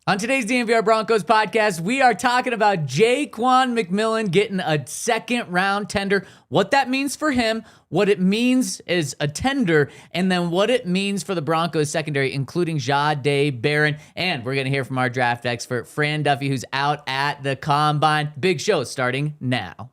On today's DNVR Broncos podcast, we are talking about Ja'Quan McMillian getting a second-round tender, what that means for him, what it means as a tender, and then what it means for the Broncos secondary, including Jahdae, Barron, and we're going to hear from our draft expert, Fran Duffy, who's out at the Combine. Big show starting now.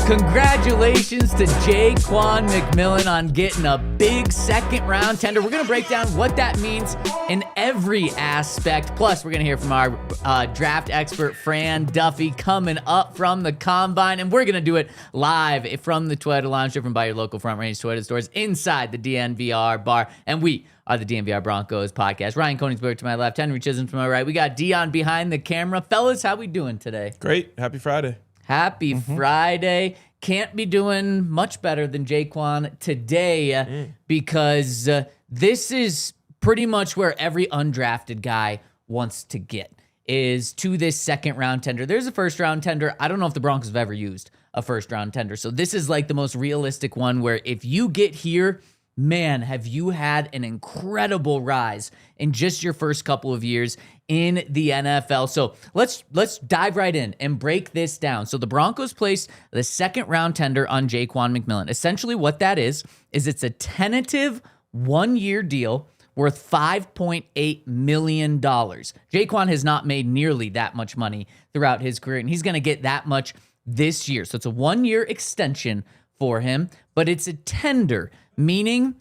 Congratulations to Ja'Quan McMillian on getting a big second-round tender. We're going to break down what that means in every aspect. Plus, we're going to hear from our draft expert, Fran Duffy, coming up from the Combine. And we're going to do it live from the Toyota Lounge, driven by your local Front Range Toyota stores inside the DNVR Bar. And we are the DNVR Broncos Podcast. Ryan Koenigsberg to my left, Henry Chisholm to my right. We got Dion behind the camera. Fellas, how we doing today? Great. Happy Friday. Happy Friday. Can't be doing much better than Ja'Quan today because this is pretty much where every undrafted guy wants to get, is to this second-round tender. There's a first-round tender. I don't know if the Broncos have ever used a first-round tender. So this is like the most realistic one where if you get here, man, have you had an incredible rise in just your first couple of years in the NFL. So let's dive right in and break this down. So the Broncos placed the second-round tender on Ja'Quan McMillian. Essentially what that is it's a tentative one-year deal worth $5.8 million. Ja'Quan has not made nearly that much money throughout his career, and he's going to get that much this year. So it's a one-year extension for him, but it's a tender, meaning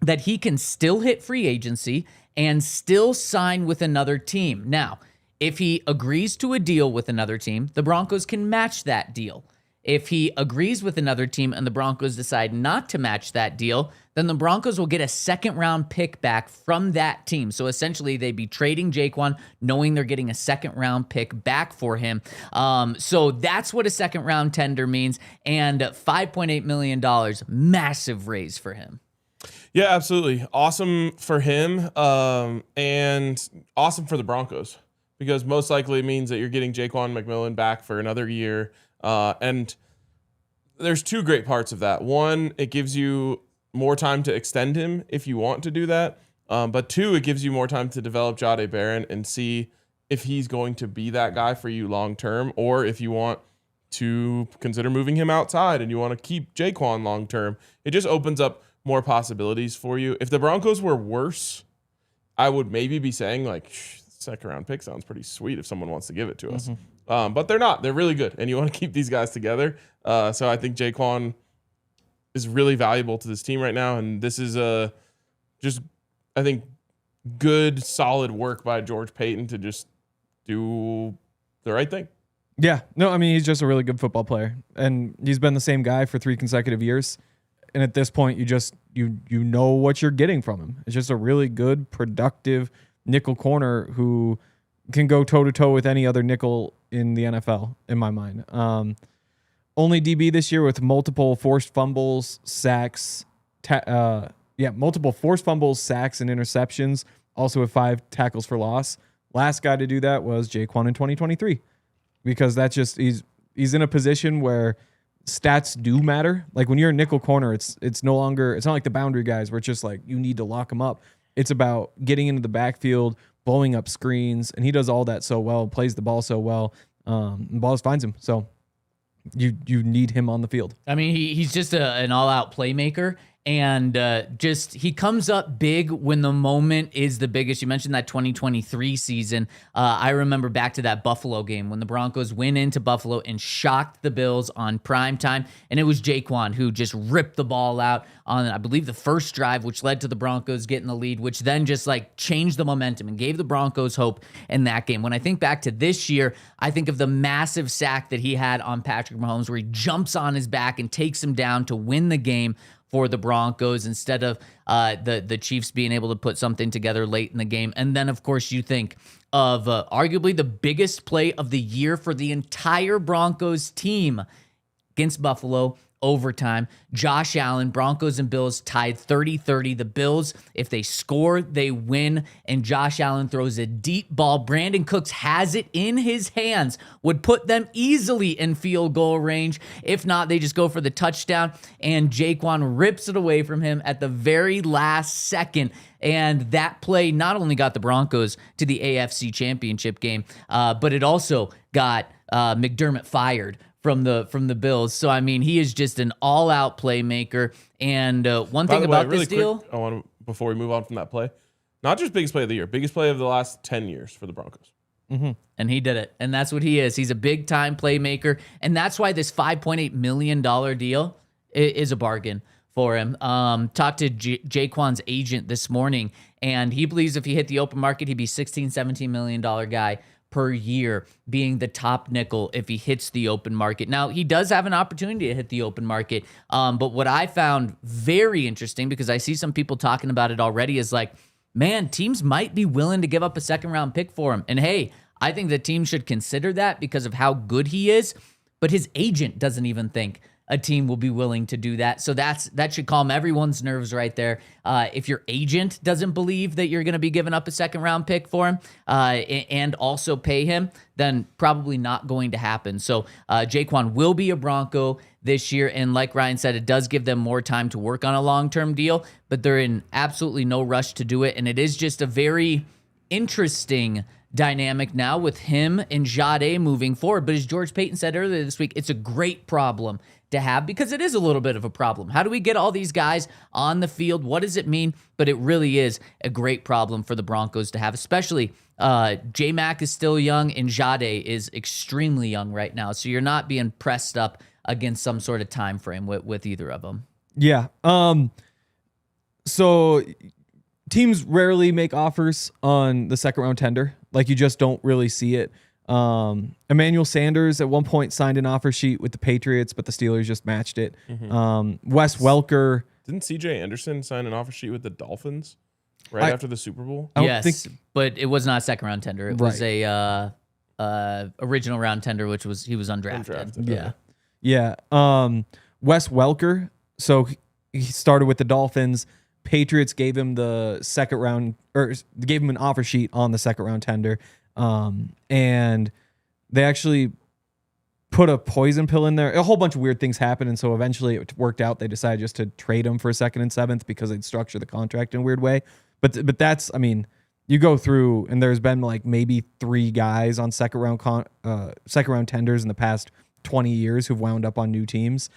that he can still hit free agency and still sign with another team. Now, if he agrees to a deal with another team, the Broncos can match that deal. If he agrees with another team and the Broncos decide not to match that deal, then the Broncos will get a second-round pick back from that team. So essentially, they'd be trading Ja'Quan, knowing they're getting a second-round pick back for him. So that's what a second-round tender means, and $5.8 million, massive raise for him. Yeah, absolutely. Awesome for him, and awesome for the Broncos, because most likely it means that you're getting Ja'Quan McMillian back for another year. And there's two great parts of that. One, it gives you more time to extend him if you want to do that. But two, it gives you more time to develop Jahdae Barron and see if he's going to be that guy for you long term, or if you want to consider moving him outside and you want to keep Ja'Quan long term. It just opens up more possibilities for you. If the Broncos were worse, I would maybe be saying like, second round pick sounds pretty sweet if someone wants to give it to us. But they're not. They're really good, and you want to keep these guys together. So I think Ja'Quan is really valuable to this team right now, and this is just, I think, good, solid work by George Paton to just do the right thing. Yeah. No, I mean, he's just a really good football player, and he's been the same guy for 3 consecutive years. And at this point, you know what you're getting from him. It's just a really good, productive nickel corner who can go toe-to-toe with any other nickel in the NFL, in my mind. Only DB this year with multiple forced fumbles, sacks, multiple forced fumbles, sacks, and interceptions, also with 5 tackles for loss. Last guy to do that was Ja'Quan in 2023, because that's just he's in a position where stats do matter. Like when you're a nickel corner, it's not like the boundary guys where it's just like you need to lock them up. It's about getting into the backfield, blowing up screens, and he does all that so well, plays the ball so well. And Balls finds him. So you need him on the field. I mean, he's just an all-out playmaker. And he comes up big when the moment is the biggest. You mentioned that 2023 season. I remember back to that Buffalo game when the Broncos went into Buffalo and shocked the Bills on primetime. And it was Ja'Quan who just ripped the ball out on, I believe, the first drive, which led to the Broncos getting the lead, which then just like changed the momentum and gave the Broncos hope in that game. When I think back to this year, I think of the massive sack that he had on Patrick Mahomes where he jumps on his back and takes him down to win the game for the Broncos instead of the Chiefs being able to put something together late in the game. And then, of course, you think of arguably the biggest play of the year for the entire Broncos team against Buffalo. Overtime. Josh Allen, Broncos and Bills tied 30-30. The Bills, if they score, they win. And Josh Allen throws a deep ball. Brandon Cooks has it in his hands, would put them easily in field goal range. If not, they just go for the touchdown. And Ja'Quan rips it away from him at the very last second. And that play not only got the Broncos to the AFC Championship game, but it also got McDermott fired from the Bills. So, I mean, he is just an all-out playmaker. And one thing about this deal... I want to, before we move on from that play, not just biggest play of the year, biggest play of the last 10 years for the Broncos. Mm-hmm. And he did it. And that's what he is. He's a big-time playmaker. And that's why this $5.8 million deal is a bargain for him. Talked to Ja'Quan's agent this morning, and he believes if he hit the open market, he'd be $16-17 million guy per year, being the top nickel if he hits the open market. Now, he does have an opportunity to hit the open market, but what I found very interesting, because I see some people talking about it already, is like, man, teams might be willing to give up a second-round pick for him. And hey, I think the team should consider that because of how good he is, but his agent doesn't even think a team will be willing to do that. So that should calm everyone's nerves right there. If your agent doesn't believe that you're going to be giving up a second-round pick for him and also pay him, then probably not going to happen. So Ja'Quan will be a Bronco this year, and like Ryan said, it does give them more time to work on a long-term deal, but they're in absolutely no rush to do it, and it is just a very interesting dynamic now with him and Jahdae moving forward. But as George Payton said earlier this week, it's a great problem to have because it is a little bit of a problem. How do we get all these guys on the field? What does it mean? But it really is a great problem for the Broncos to have, especially J-Mac is still young and Jahdae is extremely young right now. So you're not being pressed up against some sort of time frame with either of them. Yeah. So teams rarely make offers on the second round tender. Like, you just don't really see it. Emmanuel Sanders at one point signed an offer sheet with the Patriots, but the Steelers just matched it. Mm-hmm. Wes Welker. Didn't CJ Anderson sign an offer sheet with the Dolphins after the Super Bowl? Yes, but it was not a second round tender. It was a original round tender, which was he was undrafted. Yeah. Wes Welker. So he started with the Dolphins. Patriots gave him the second round, or gave him an offer sheet on the second round tender. And they actually put a poison pill in there. A whole bunch of weird things happened. And so eventually it worked out. They decided just to trade him for a 2nd and 7th because they'd structure the contract in a weird way. But that's, I mean, you go through and there's been like maybe 3 guys on second round tenders in the past 20 years who've wound up on new teams.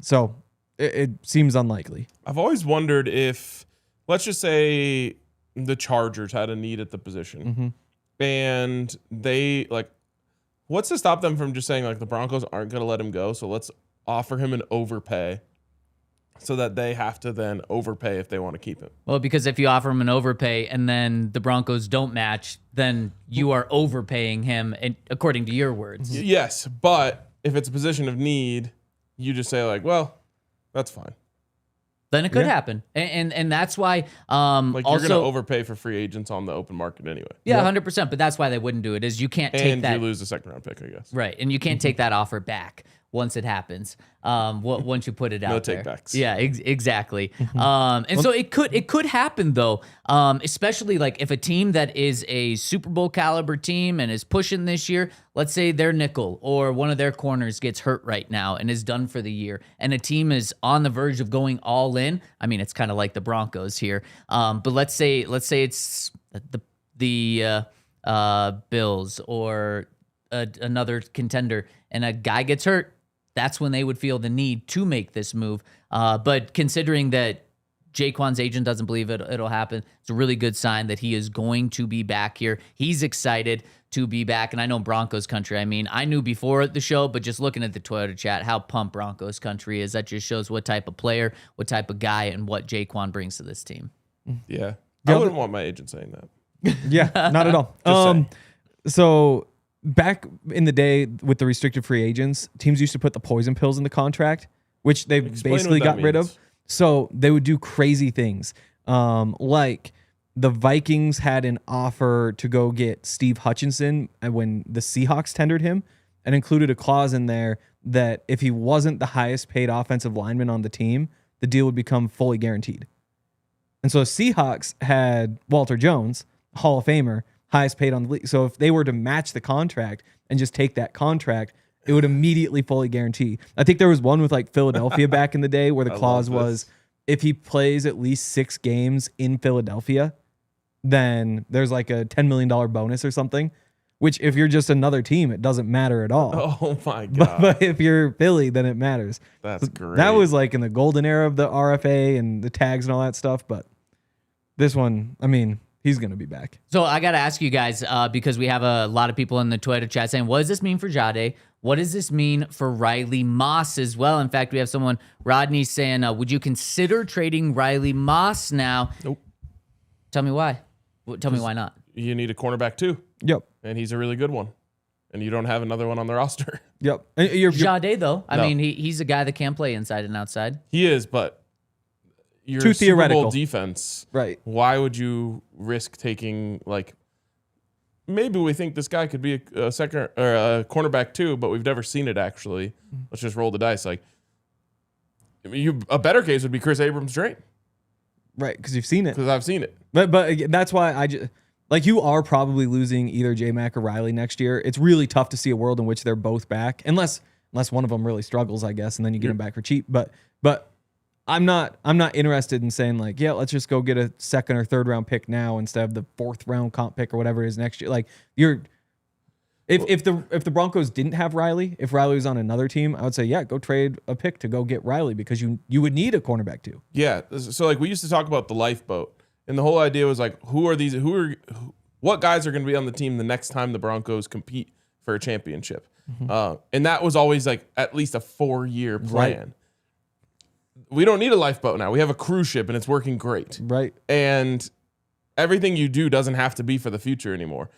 So it seems unlikely. I've always wondered if, let's just say the Chargers had a need at the position. Mm-hmm. And they, like, what's to stop them from just saying, like, the Broncos aren't going to let him go, so let's offer him an overpay so that they have to then overpay if they want to keep him? Well, because if you offer him an overpay and then the Broncos don't match, then you are overpaying him, according to your words. Yes, but if it's a position of need, you just say, like, well, that's fine. Then it could happen. And that's why like, you're going to overpay for free agents on the open market anyway. Yeah, 100%. But that's why they wouldn't do it, is you can't take that. And you lose the second round pick, I guess. Right. And you can't take that offer back once it happens. Once you put it out there. No takebacks. Yeah, exactly. And so it could happen though. Especially like if a team that is a Super Bowl caliber team and is pushing this year, let's say their nickel or one of their corners gets hurt right now and is done for the year, and a team is on the verge of going all in. I mean, it's kind of like the Broncos here. But let's say it's the Bills or another contender, and a guy gets hurt. That's when they would feel the need to make this move. But considering that Ja'Quan's agent doesn't believe it'll happen, it's a really good sign that he is going to be back here. He's excited to be back. And I know Broncos Country, I mean, I knew before the show, but just looking at the Twitter chat, how pumped Broncos Country is. That just shows what type of player, what type of guy, and what Ja'Quan brings to this team. Yeah. I wouldn't want my agent saying that. Yeah, not at all. So back in the day with the restricted free agents, teams used to put the poison pills in the contract, which they've basically got rid of. So they would do crazy things. Like the Vikings had an offer to go get Steve Hutchinson when the Seahawks tendered him, and included a clause in there that if he wasn't the highest paid offensive lineman on the team, the deal would become fully guaranteed. And so Seahawks had Walter Jones, Hall of Famer, highest paid on the league. So if they were to match the contract and just take that contract, it would immediately fully guarantee. I think there was one with like Philadelphia back in the day where the clause was if he plays at least 6 games in Philadelphia, then there's like a $10 million bonus or something, which if you're just another team, it doesn't matter at all. Oh my God. But if you're Philly, then it matters. That's great. That was like in the golden era of the RFA and the tags and all that stuff. But this one, I mean, he's going to be back. So I got to ask you guys, because we have a lot of people in the Twitter chat saying, what does this mean for Jahdae? What does this mean for Riley Moss as well? In fact, we have someone, Rodney, saying, would you consider trading Riley Moss now? Nope. Tell me why. Tell me why not. You need a cornerback too. Yep. And he's a really good one. And you don't have another one on the roster. Yep. And Jahdae, though. I No. mean, he's a guy that can play inside and outside. He is, but your Too Super Bowl theoretical. defense, right. why would you risk taking, like, maybe we think this guy could be a second or a cornerback too, but we've never seen it actually. Let's just roll the dice. Like, a better case would be Chris Abrams Drain, Right. Because you've seen it. because I've seen it. But again, that's why I just like you are probably losing either J-Mac or Riley next year. It's really tough to see a world in which they're both back, unless one of them really struggles, I guess, and then you get them back for cheap. But I'm not interested in saying like, yeah, let's just go get a 2nd or 3rd round pick now instead of the 4th round comp pick or whatever it is next year. Like if the Broncos didn't have Riley, if Riley was on another team, I would say, yeah, go trade a pick to go get Riley because you would need a cornerback too. Yeah. So like we used to talk about the lifeboat, and the whole idea was like, what guys are going to be on the team the next time the Broncos compete for a championship? And that was always like at least a 4-year plan. Right. We don't need a lifeboat now. We have a cruise ship and it's working great. Right. And everything you do doesn't have to be for the future anymore.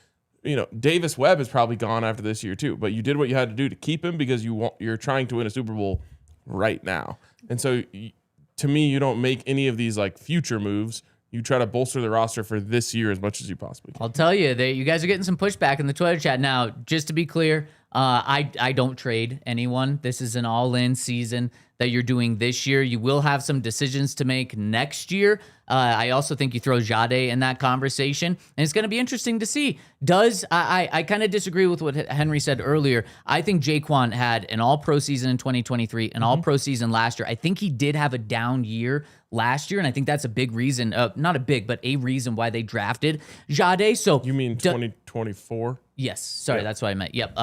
You know, Davis Webb is probably gone after this year too, but you did what you had to do to keep him because you're trying to win a Super Bowl right now. And so to me, you don't make any of these like future moves. You try to bolster the roster for this year as much as you possibly can. I'll tell you, you guys are getting some pushback in the Twitter chat. Now, just to be clear, I don't trade anyone. This is an all-in season that you're doing this year. You will have some decisions to make next year. I also think you throw Jahdae in that conversation, and it's going to be interesting to see. I kind of disagree with what Henry said earlier. I think Ja'Quan had an all-pro season in 2023, an all-pro season last year. I think he did have a down year last year, and I think that's a big reason, not a big, but a reason why they drafted Jahdae. So You mean 2024? Yes, sorry, that's what I meant. Yep.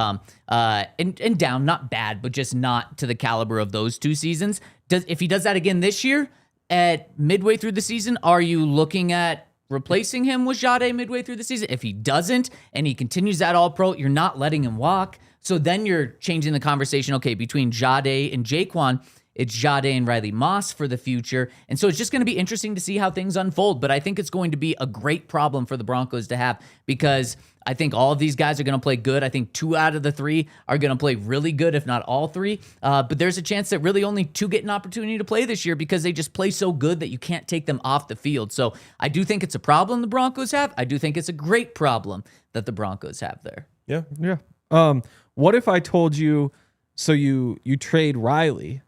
And down, not bad, but just not to the caliber of those 2 seasons. If he does that again this year, at midway through the season, are you looking at replacing him with Jahdae midway through the season? If he doesn't and he continues that all-pro, you're not letting him walk. So then you're changing the conversation. Okay, between Jahdae and Ja'Quan, it's Jahdae and Riley Moss for the future. And so it's just going to be interesting to see how things unfold. But I think it's going to be a great problem for the Broncos to have because I think all of these guys are going to play good. I think 2 out of the 3 are going to play really good, if not all 3. But there's a chance that really only 2 get an opportunity to play this year because they just play so good that you can't take them off the field. So I do think it's a problem the Broncos have. I do think it's a great problem that the Broncos have there. Yeah. Yeah. What if I told you, so you trade Riley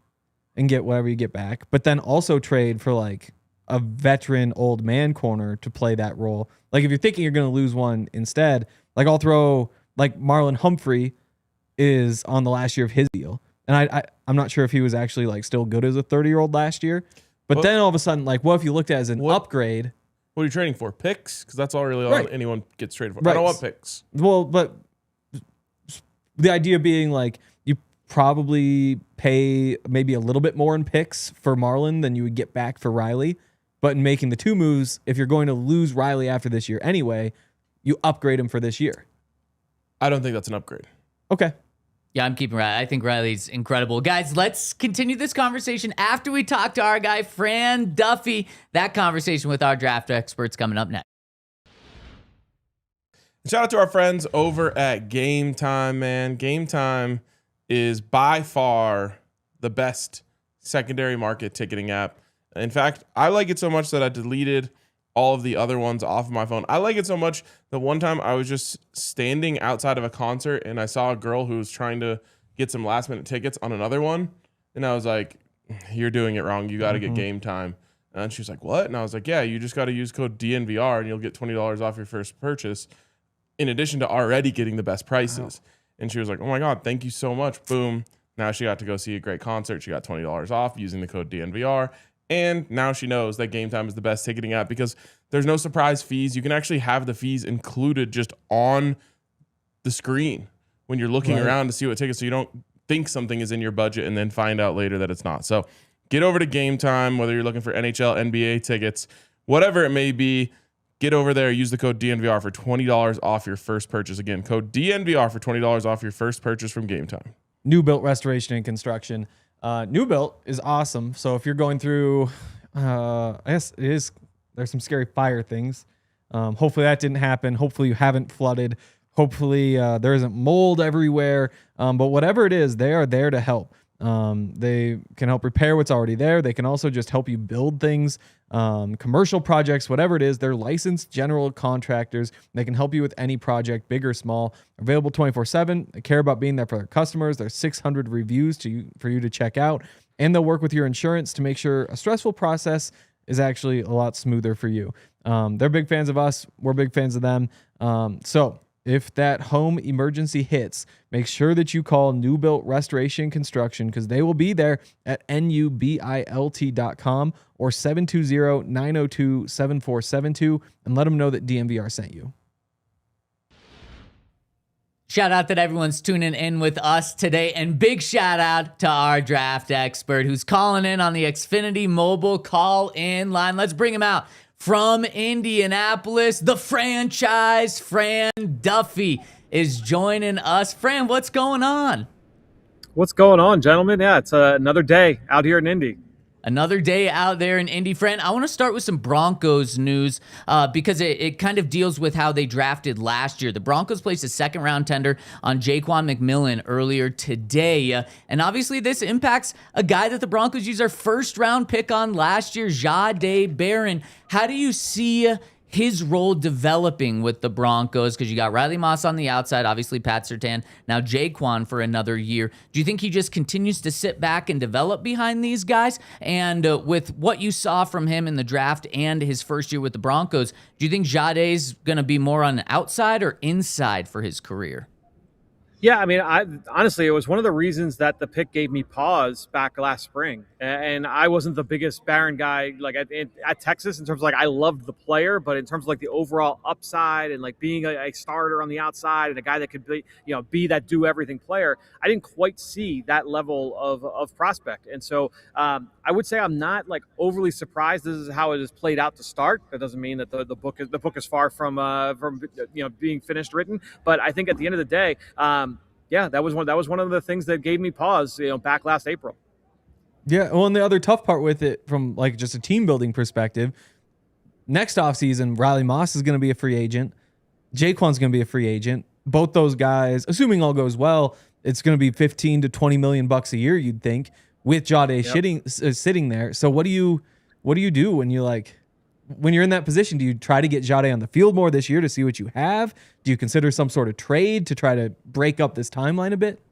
and get whatever you get back, but then also trade for like a veteran old man corner to play that role? Like if you're thinking you're going to lose one instead, like I'll throw like Marlon Humphrey is on the last year of his deal. And I'm not sure if he was actually like still good as a 30-year-old last year, but then all of a sudden, like what if you looked at it as an upgrade? What are you trading for? Picks? Because that's all really all Right. anyone gets traded for. Right. I don't want picks. Well, but the idea being like you probably pay maybe a little bit more in picks for Marlon than you would get back for Riley. But in making the 2 moves, if you're going to lose Riley after this year anyway, you upgrade him for this year. I don't think that's an upgrade. Okay. Yeah, I'm keeping Riley. I think Riley's incredible. Guys, let's continue this conversation after we talk to our guy, Fran Duffy. That conversation with our draft experts coming up next. Shout out to our friends over at Game Time, man. Game Time is by far the best secondary market ticketing app In fact, I like it so much that I deleted all of the other ones off of my phone. I like it so much that one time I was just standing outside of a concert and I saw a girl who was trying to get some last minute tickets on another one. And I was like, you're doing it wrong. You got to get Game Time. And she was like, what? And I was like, yeah, you just got to use code DNVR and you'll get $20 off your first purchase in addition to already getting the best prices. Wow. And she was like, oh my God, thank you so much. Boom. Now she got to go see a great concert. She got $20 off using the code DNVR. And now she knows that Game Time is the best ticketing app because there's no surprise fees. You can actually have the fees included just on the screen when you're looking around to see what tickets, so you don't think something is in your budget and then find out later that it's not. So get over to Game Time, whether you're looking for NHL, NBA tickets, whatever it may be. Get over there, use the code DNVR for $20 off your first purchase. Again, code DNVR for $20 off your first purchase from Game Time. New built restoration and construction. New built is awesome. So if you're going through, I guess it is, there's some scary fire things. Hopefully that didn't happen. Hopefully you haven't flooded. Hopefully there isn't mold everywhere. But whatever it is, they are there to help. They can help repair what's already there. They can also just help you build things, commercial projects, whatever it is. They're licensed general contractors. They can help you with any project, big or small. Available 24/7. They care about being there for their customers. There's 600 reviews for you to check out. And they'll work with your insurance to make sure a stressful process is actually a lot smoother for you. They're big fans of us. We're big fans of them. So if that home emergency hits, make sure that you call New Built Restoration Construction because they will be there at nubilt.com or 720-902-7472 and let them know that DNVR sent you. Shout out that everyone's tuning in with us today, and big shout out to our draft expert who's calling in on the Xfinity mobile call-in line. Let's bring him out. From Indianapolis, the franchise, Fran Duffy is joining us. Fran, what's going on? What's going on, gentlemen? Yeah, it's another day out here in Indy. Another day out there in Indy. Fran, I want to start with some Broncos news because it kind of deals with how they drafted last year. The Broncos placed a second-round tender on Ja'Quan McMillian earlier today. And obviously this impacts a guy that the Broncos used their first-round pick on last year, Jahdae Barron. How do you see his role developing with the Broncos? Because you got Riley Moss on the outside, obviously Pat Surtain, now Ja'Quan for another year. Do you think he just continues to sit back and develop behind these guys? And with what you saw from him in the draft and his first year with the Broncos, do you think Jahdae's going to be more on the outside or inside for his career? Yeah, I mean, honestly, it was one of the reasons that the pick gave me pause back last spring. And I wasn't the biggest Barron guy like at Texas in terms of like I loved the player, but in terms of like the overall upside and like being a starter on the outside and a guy that could be that do everything player, I didn't quite see that level of prospect. And so I would say I'm not like overly surprised. This is how it has played out to start. That doesn't mean that the book is far from being finished written. But I think at the end of the day. Yeah, that was one of the things that gave me pause, back last April. Yeah, well, and the other tough part with it from like just a team building perspective, next offseason, Riley Moss is going to be a free agent. Ja'Quan's going to be a free agent. Both those guys, assuming all goes well, it's going to be $15 to $20 million a year, you'd think, with Jahdae sitting there. So what do you do when you're in that position? Do you try to get Jahdae on the field more this year to see what you have? Do you consider some sort of trade to try to break up this timeline a bit?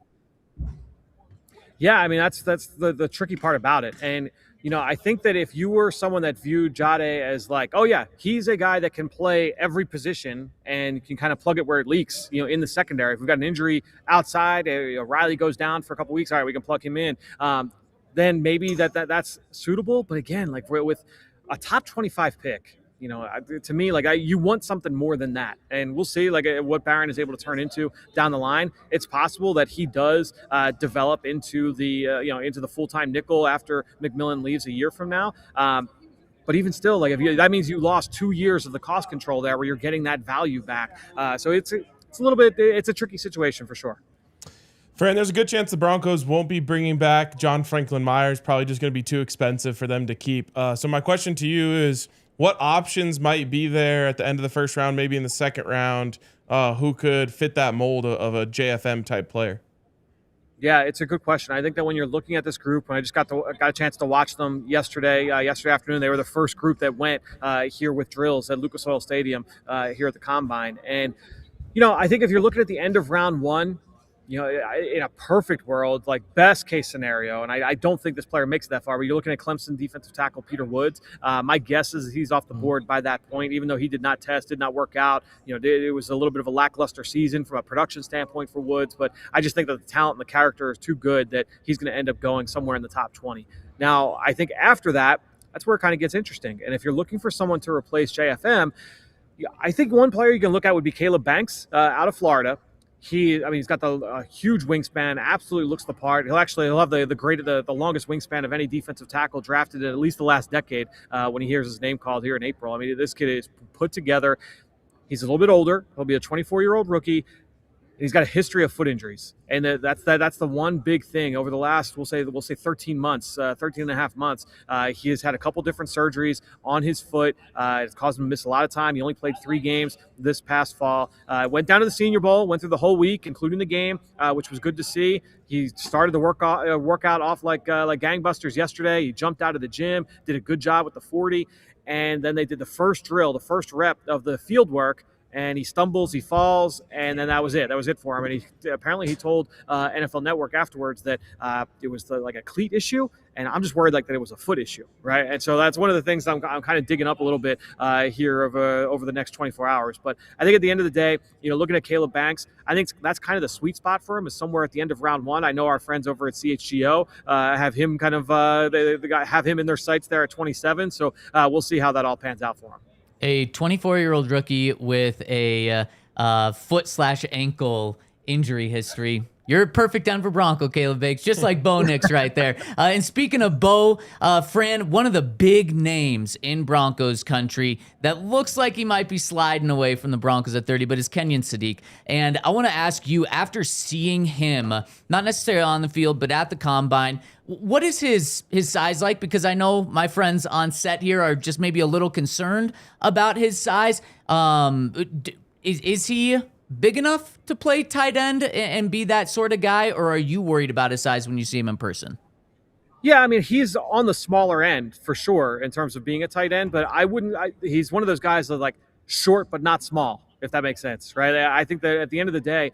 Yeah, I mean, that's the tricky part about it. And, I think that if you were someone that viewed Jahdae as like, oh, yeah, he's a guy that can play every position and can kind of plug it where it leaks, in the secondary. If we've got an injury outside, Riley goes down for a couple weeks, all right, we can plug him in. Then maybe that's suitable. But again, like with a top 25 pick, to me, like you want something more than that, and we'll see like what Barron is able to turn into down the line. It's possible that he does develop into the full-time nickel after McMillian leaves a year from now. But even still, like that means you lost 2 years of the cost control there, where you're getting that value back. So it's a little bit, it's a tricky situation for sure. Fran, there's a good chance the Broncos won't be bringing back John Franklin Myers. Probably just going to be too expensive for them to keep. So my question to you is, what options might be there at the end of the first round, maybe in the second round, who could fit that mold of a JFM type player? Yeah, it's a good question. I think that when you're looking at this group, when I just got a chance to watch them yesterday afternoon, they were the first group that went here with drills at Lucas Oil Stadium here at the Combine. And, I think if you're looking at the end of round one, in a perfect world, like best case scenario, and I don't think this player makes it that far, but you're looking at Clemson defensive tackle Peter Woods. My guess is he's off the board by that point, even though he did not work out. It was a little bit of a lackluster season from a production standpoint for Woods, but I just think that the talent and the character is too good that he's going to end up going somewhere in the top 20. Now, I think after that, that's where it kind of gets interesting. And if you're looking for someone to replace JFM, I think one player you can look at would be Caleb Banks out of Florida. He's got the huge wingspan, absolutely looks the part. He'll have the longest wingspan of any defensive tackle drafted in at least the last decade when he hears his name called here in April. I mean, this kid is put together. He's a little bit older. He'll be a 24-year-old rookie. He's got a history of foot injuries, and that's the one big thing over the last we'll say 13 and a half months. He has had a couple different surgeries on his foot. It's caused him to miss a lot of time. He only played 3 games this past fall. Went down to the Senior Bowl, went through the whole week, including the game, which was good to see. He started the workout off like gangbusters yesterday. He jumped out of the gym, did a good job with the 40, and then they did the first drill, the first rep of the field work. And he stumbles, he falls, and then that was it. That was it for him. And he told NFL Network afterwards that it was like a cleat issue, and I'm just worried that it was a foot issue, right? And so that's one of the things I'm kind of digging up a little bit here over the next 24 hours. But I think at the end of the day, looking at Caleb Banks, I think that's kind of the sweet spot for him is somewhere at the end of round one. I know our friends over at CHGO have him have him in their sights there at 27. So we'll see how that all pans out for him. A 24-year-old rookie with a foot/ankle injury history. You're a perfect Denver Bronco, Caleb Banks, just like Bo Nix right there. And speaking of Bo, Fran, one of the big names in Broncos country that looks like he might be sliding away from the Broncos at 30, but is Kenyon Sadiq. And I want to ask you, after seeing him, not necessarily on the field, but at the Combine, what is his size like? Because I know my friends on set here are just maybe a little concerned about his size. Is he big enough to play tight end and be that sort of guy, or are you worried about his size when you see him in person? Yeah, I mean, he's on the smaller end for sure in terms of being a tight end, but he's one of those guys that like short but not small, if that makes sense, right? I think that at the end of the day,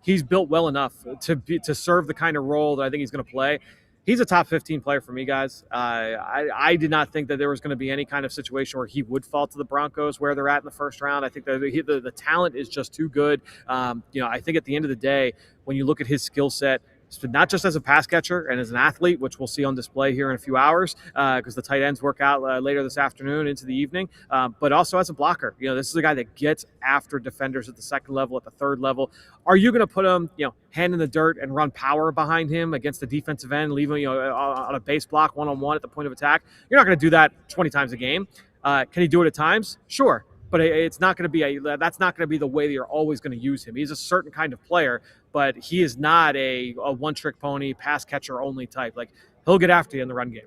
he's built well enough to serve the kind of role that I think he's going to play. He's a top 15 player for me, guys. I did not think that there was going to be any kind of situation where he would fall to the Broncos where they're at in the first round. I think that the talent is just too good. I think at the end of the day, when you look at his skill set, not just as a pass catcher and as an athlete, which we'll see on display here in a few hours because the tight ends work out later this afternoon into the evening, but also as a blocker. This is a guy that gets after defenders at the second level, at the third level. Are you going to put him, hand in the dirt and run power behind him against the defensive end, leave him, on a base block one-on-one at the point of attack? You're not going to do that 20 times a game. Can he do it at times? Sure. But it's not going to be that's not going to be the way that you're always going to use him. He's a certain kind of player, but he is not a one-trick pony, pass catcher only type. Like, he'll get after you in the run game.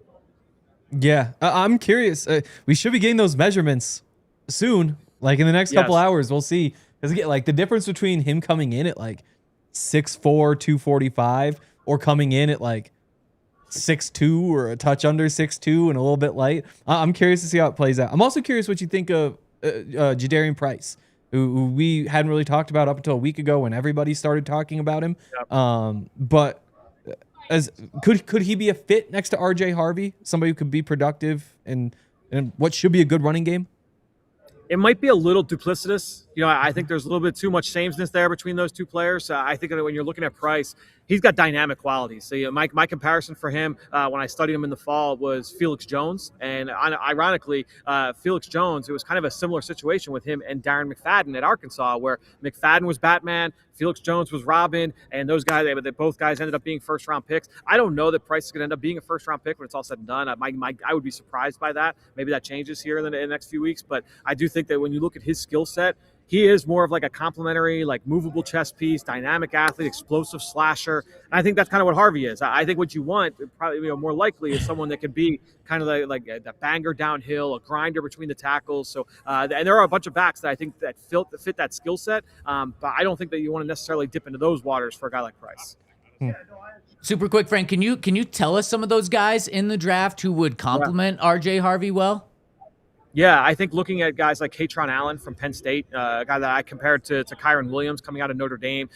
Yeah, I'm curious. We should be getting those measurements soon. Like in the next couple hours, we'll see. Because like the difference between him coming in at like 6'4", 245, or coming in at like 6'2" or a touch under 6'2" and a little bit light. I'm curious to see how it plays out. I'm also curious what you think of Ja'Quan Price, who we hadn't really talked about up until a week ago when everybody started talking about him. Yep. But could he be a fit next to RJ Harvey, somebody who could be productive and what should be a good running game? It might be a little duplicitous. I think there's a little bit too much sameness there between those two players. I think that when you're looking at Price, he's got dynamic qualities. So my comparison for him when I studied him in the fall was Felix Jones. And ironically, Felix Jones, it was kind of a similar situation with him and Darren McFadden at Arkansas, where McFadden was Batman, Felix Jones was Robin, and those guys, both guys ended up being first-round picks. I don't know that Price is going to end up being a first-round pick when it's all said and done. I would be surprised by that. Maybe that changes here in the next few weeks. But I do think that when you look at his skill set, he is more of like a complementary, like movable chess piece, dynamic athlete, explosive slasher. And I think that's kind of what Harvey is. I think what you want, probably more likely, is someone that could be kind of like a banger downhill, a grinder between the tackles. So, and there are a bunch of backs that I think that fit that skill set. But I don't think that you want to necessarily dip into those waters for a guy like Price. Super quick, Frank, can you tell us some of those guys in the draft who would complement RJ Harvey well? Yeah, I think looking at guys like Katron Allen from Penn State, a guy that I compared to Kyron Williams coming out of Notre Dame.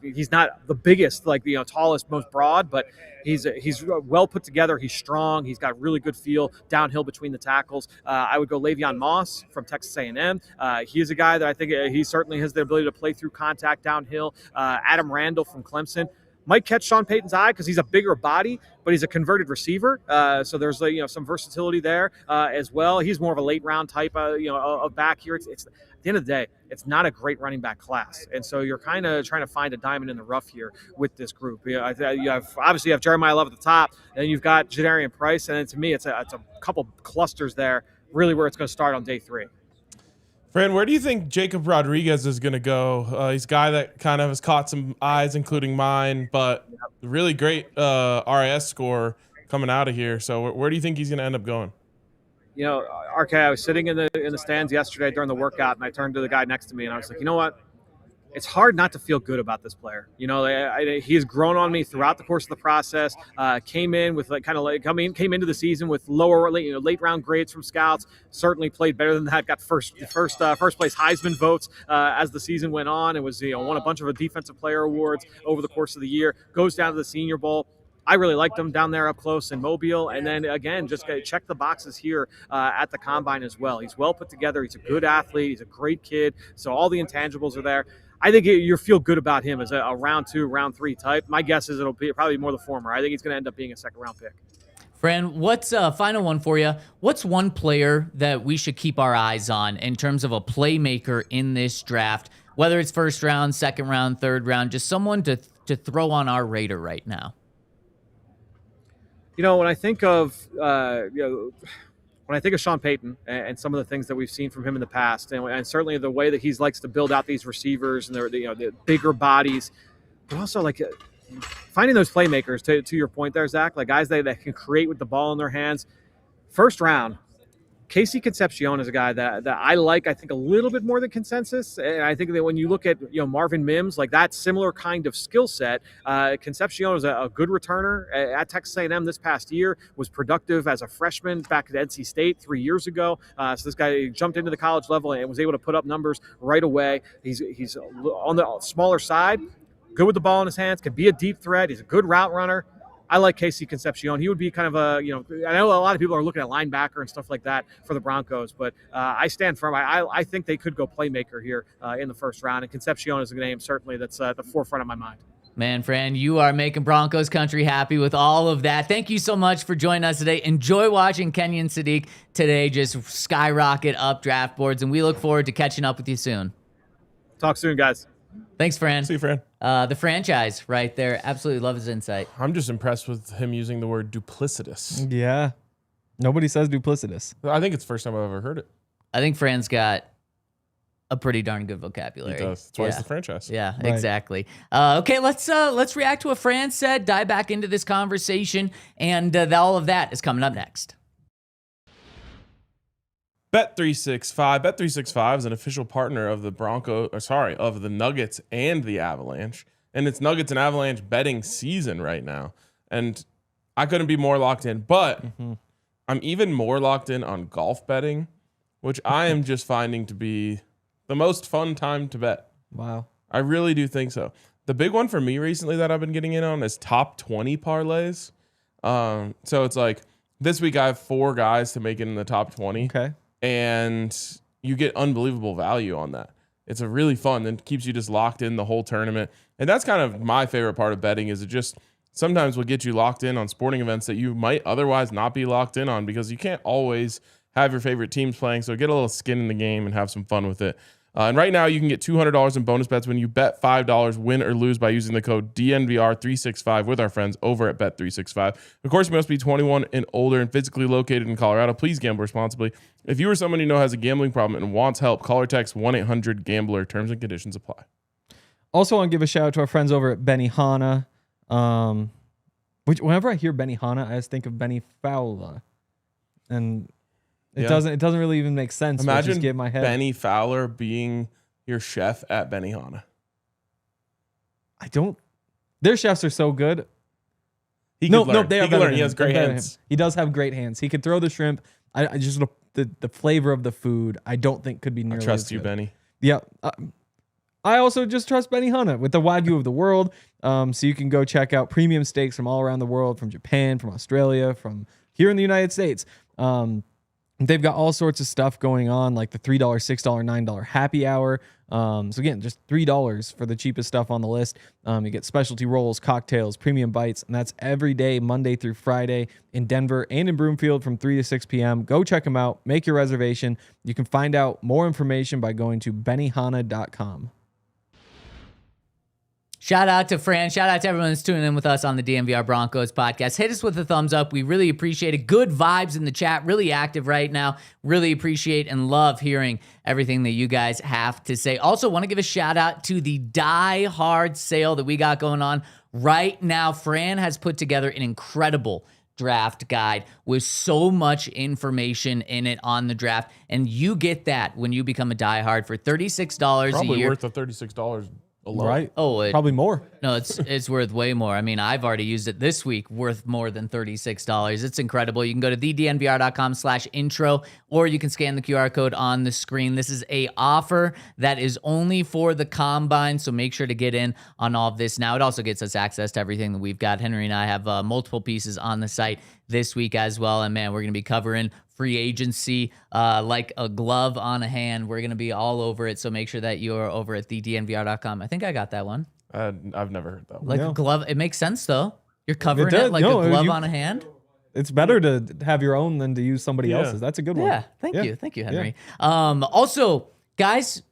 He's not the biggest, tallest, most broad, but he's well put together. He's strong. He's got really good feel downhill between the tackles. I would go Le'Veon Moss from Texas A&M. He is a guy that I think he certainly has the ability to play through contact downhill. Adam Randall from Clemson. Might catch Sean Payton's eye because he's a bigger body, but he's a converted receiver. So there's some versatility there as well. He's more of a late round type of back here. It's at the end of the day, it's not a great running back class, and so you're kind of trying to find a diamond in the rough here with this group. You have Jeremiyah Love at the top, and you've got Ja'Quan Price, and then to me, it's a couple clusters there, really where it's going to start on day 3. Fran, where do you think Jacob Rodriguez is going to go? He's a guy that kind of has caught some eyes, including mine, but really great RIS score coming out of here. So where do you think he's going to end up going? RK, I was sitting in the stands yesterday during the workout, and I turned to the guy next to me, and I was like, you know what? It's hard not to feel good about this player. He has grown on me throughout the course of the process. Came in with came into the season with lower late round grades from scouts. Certainly played better than that. Got first place Heisman votes as the season went on, and was won a bunch of defensive player awards over the course of the year. Goes down to the Senior Bowl. I really liked him down there up close in Mobile. And then, again, just check the boxes here at the Combine as well. He's well put together. He's a good athlete. He's a great kid. So all the intangibles are there. I think you feel good about him as a round 2, round 3 type. My guess is it'll be probably more the former. I think he's going to end up being a 2nd-round pick. Fran, what's a final one for you? What's one player that we should keep our eyes on in terms of a playmaker in this draft, whether it's 1st round, 2nd round, 3rd round, just someone to throw on our radar right now? When I think of when I think of Sean Payton and some of the things that we've seen from him in the past, and certainly the way that he likes to build out these receivers and the bigger bodies, but also finding those playmakers, to your point there, Zach, guys that can create with the ball in their hands. 1st round, Casey Concepcion is a guy that I like, I think, a little bit more than consensus. And I think that when you look at Marvin Mims, that similar kind of skill set, Concepcion is a good returner at Texas A&M this past year, was productive as a freshman back at NC State 3 years ago. So this guy jumped into the college level and was able to put up numbers right away. He's on the smaller side, good with the ball in his hands, can be a deep threat. He's a good route runner. I like Casey Concepcion. He would be kind of I know a lot of people are looking at linebacker and stuff like that for the Broncos, but I stand firm. I think they could go playmaker here in the 1st round, and Concepcion is a name certainly that's at the forefront of my mind. Man, Fran, you are making Broncos country happy with all of that. Thank you so much for joining us today. Enjoy watching Kenyon Sadiq today just skyrocket up draft boards, and we look forward to catching up with you soon. Talk soon, guys. Thanks, Fran. See you, Fran. The franchise right there. Absolutely love his insight. I'm just impressed with him using the word duplicitous. Yeah. Nobody says duplicitous. I think it's the first time I've ever heard it. I think Fran's got a pretty darn good vocabulary. He does. That's why it's the franchise. Yeah, Right. Exactly. Okay, let's react to what Fran said, dive back into this conversation, and all of that is coming up next. Bet365. Bet365 is an official partner of the of the Nuggets and the Avalanche. And it's Nuggets and Avalanche betting season right now. And I couldn't be more locked in, but I'm even more locked in on golf betting, which I am just finding to be the most fun time to bet. Wow. I really do think so. The big one for me recently that I've been getting in on is top 20 parlays. So it's this week I have 4 guys to make it in the top 20. Okay. And you get unbelievable value on that. It's a really fun and keeps you just locked in the whole tournament. And that's kind of my favorite part of betting, is it just sometimes will get you locked in on sporting events that you might otherwise not be locked in on, because you can't always have your favorite teams playing. So get a little skin in the game and have some fun with it. And right now you can get $200 in bonus bets when you bet $5, win or lose, by using the code DNVR365 with our friends over at Bet365. Of course, you must be 21 and older and physically located in Colorado. Please gamble responsibly. If you or someone you know has a gambling problem and wants help, call or text 1-800-GAMBLER. Terms and conditions apply. Also want to give a shout out to our friends over at Benihana. Which whenever I hear Benihana, I just think of Benny Fowler. And it doesn't really even make sense. Imagine just get in my head. Benny Fowler being your chef at Benihana. Their chefs are so good. He No, could learn. they are He could better learn. than He him. has great They're better than hands. him. He does have great hands. He could throw the shrimp. I just the flavor of the food I don't think could be I nearly trust as you, good. Benny. Yeah. I also just trust Benny Hanna with the Wagyu of the world. So you can go check out premium steaks from all around the world, from Japan, from Australia, from here in the United States. They've got all sorts of stuff going on, like the $3, $6, $9 happy hour. So again, just $3 for the cheapest stuff on the list. You get specialty rolls, cocktails, premium bites, and that's every day, Monday through Friday in Denver and in Broomfield from 3 to 6 p.m. Go check them out. Make your reservation. You can find out more information by going to bennyhanna.com. Shout out to Fran. Shout out to everyone that's tuning in with us on the DNVR Broncos podcast. Hit us with a thumbs up. We really appreciate it. Good vibes in the chat. Really active right now. Really appreciate and love hearing everything that you guys have to say. Also, want to give a shout out to the Die Hard sale that we got going on right now. Fran has put together an incredible draft guide with so much information in it on the draft. And you get that when you become a Die Hard for $36 a Probably year. worth the $36 alone. Right? Oh, Probably more. no, it's worth way more. I mean, I've already used it this week, worth more than $36. It's incredible. You can go to thednvr.com/intro, or you can scan the QR code on the screen. This is a offer that is only for the combine, so make sure to get in on all of this now. It also gets us access to everything that we've got. Henry and I have multiple pieces on the site this week as well, and man, we're going to be covering free agency like a glove on a hand. We're going to be all over it, so make sure that you're over at thednvr.com. I think I got that one. I've never heard that one. Like No. a glove. It makes sense, though. You're covering does. it like No, a glove you- on a hand. It's better to have your own than to use somebody Yeah. else's. That's a good one. Yeah, thank you. Thank you, Henry. Also, guys,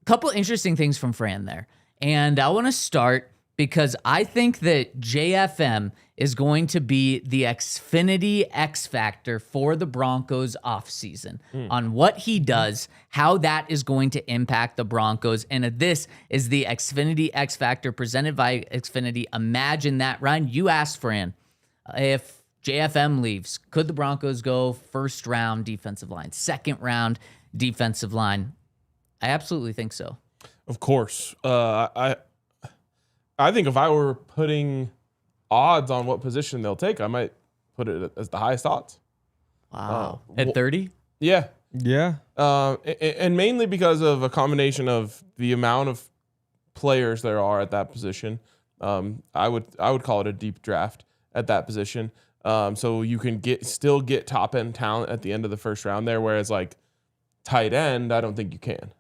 a couple interesting things from Fran there. And I want to start because I think that JFM is going to be the Xfinity X Factor for the Broncos offseason on what he does, how that is going to impact the Broncos. And this is the Xfinity X Factor presented by Xfinity. Imagine that. Ryan, you asked Fran if JFM leaves, could the Broncos go first round defensive line, second round defensive line? I absolutely think so. Of course. I think if I were putting odds on what position they'll take, I might put it as the highest odds. Wow. At 30? Yeah. Yeah. And mainly because of a combination of the amount of players there are at that position. I would call it a deep draft at that position. So you can still get top end talent at the end of the first round there, whereas like tight end, I don't think you can,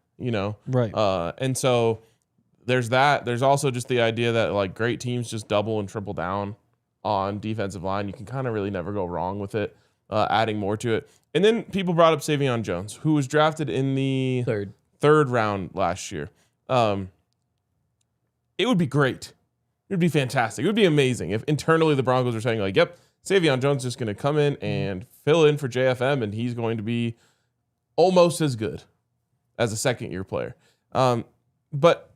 Right. And so there's that. There's also just the idea that like great teams just double and triple down on defensive line. You can kind of really never go wrong with it, adding more to it. And then people brought up Savion Jones, who was drafted in the third round last year. It would be great. It would be fantastic. It would be amazing if internally the Broncos were saying like, yep, Savion Jones is just going to come in and fill in for JFM, and he's going to be almost as good as a second-year player. But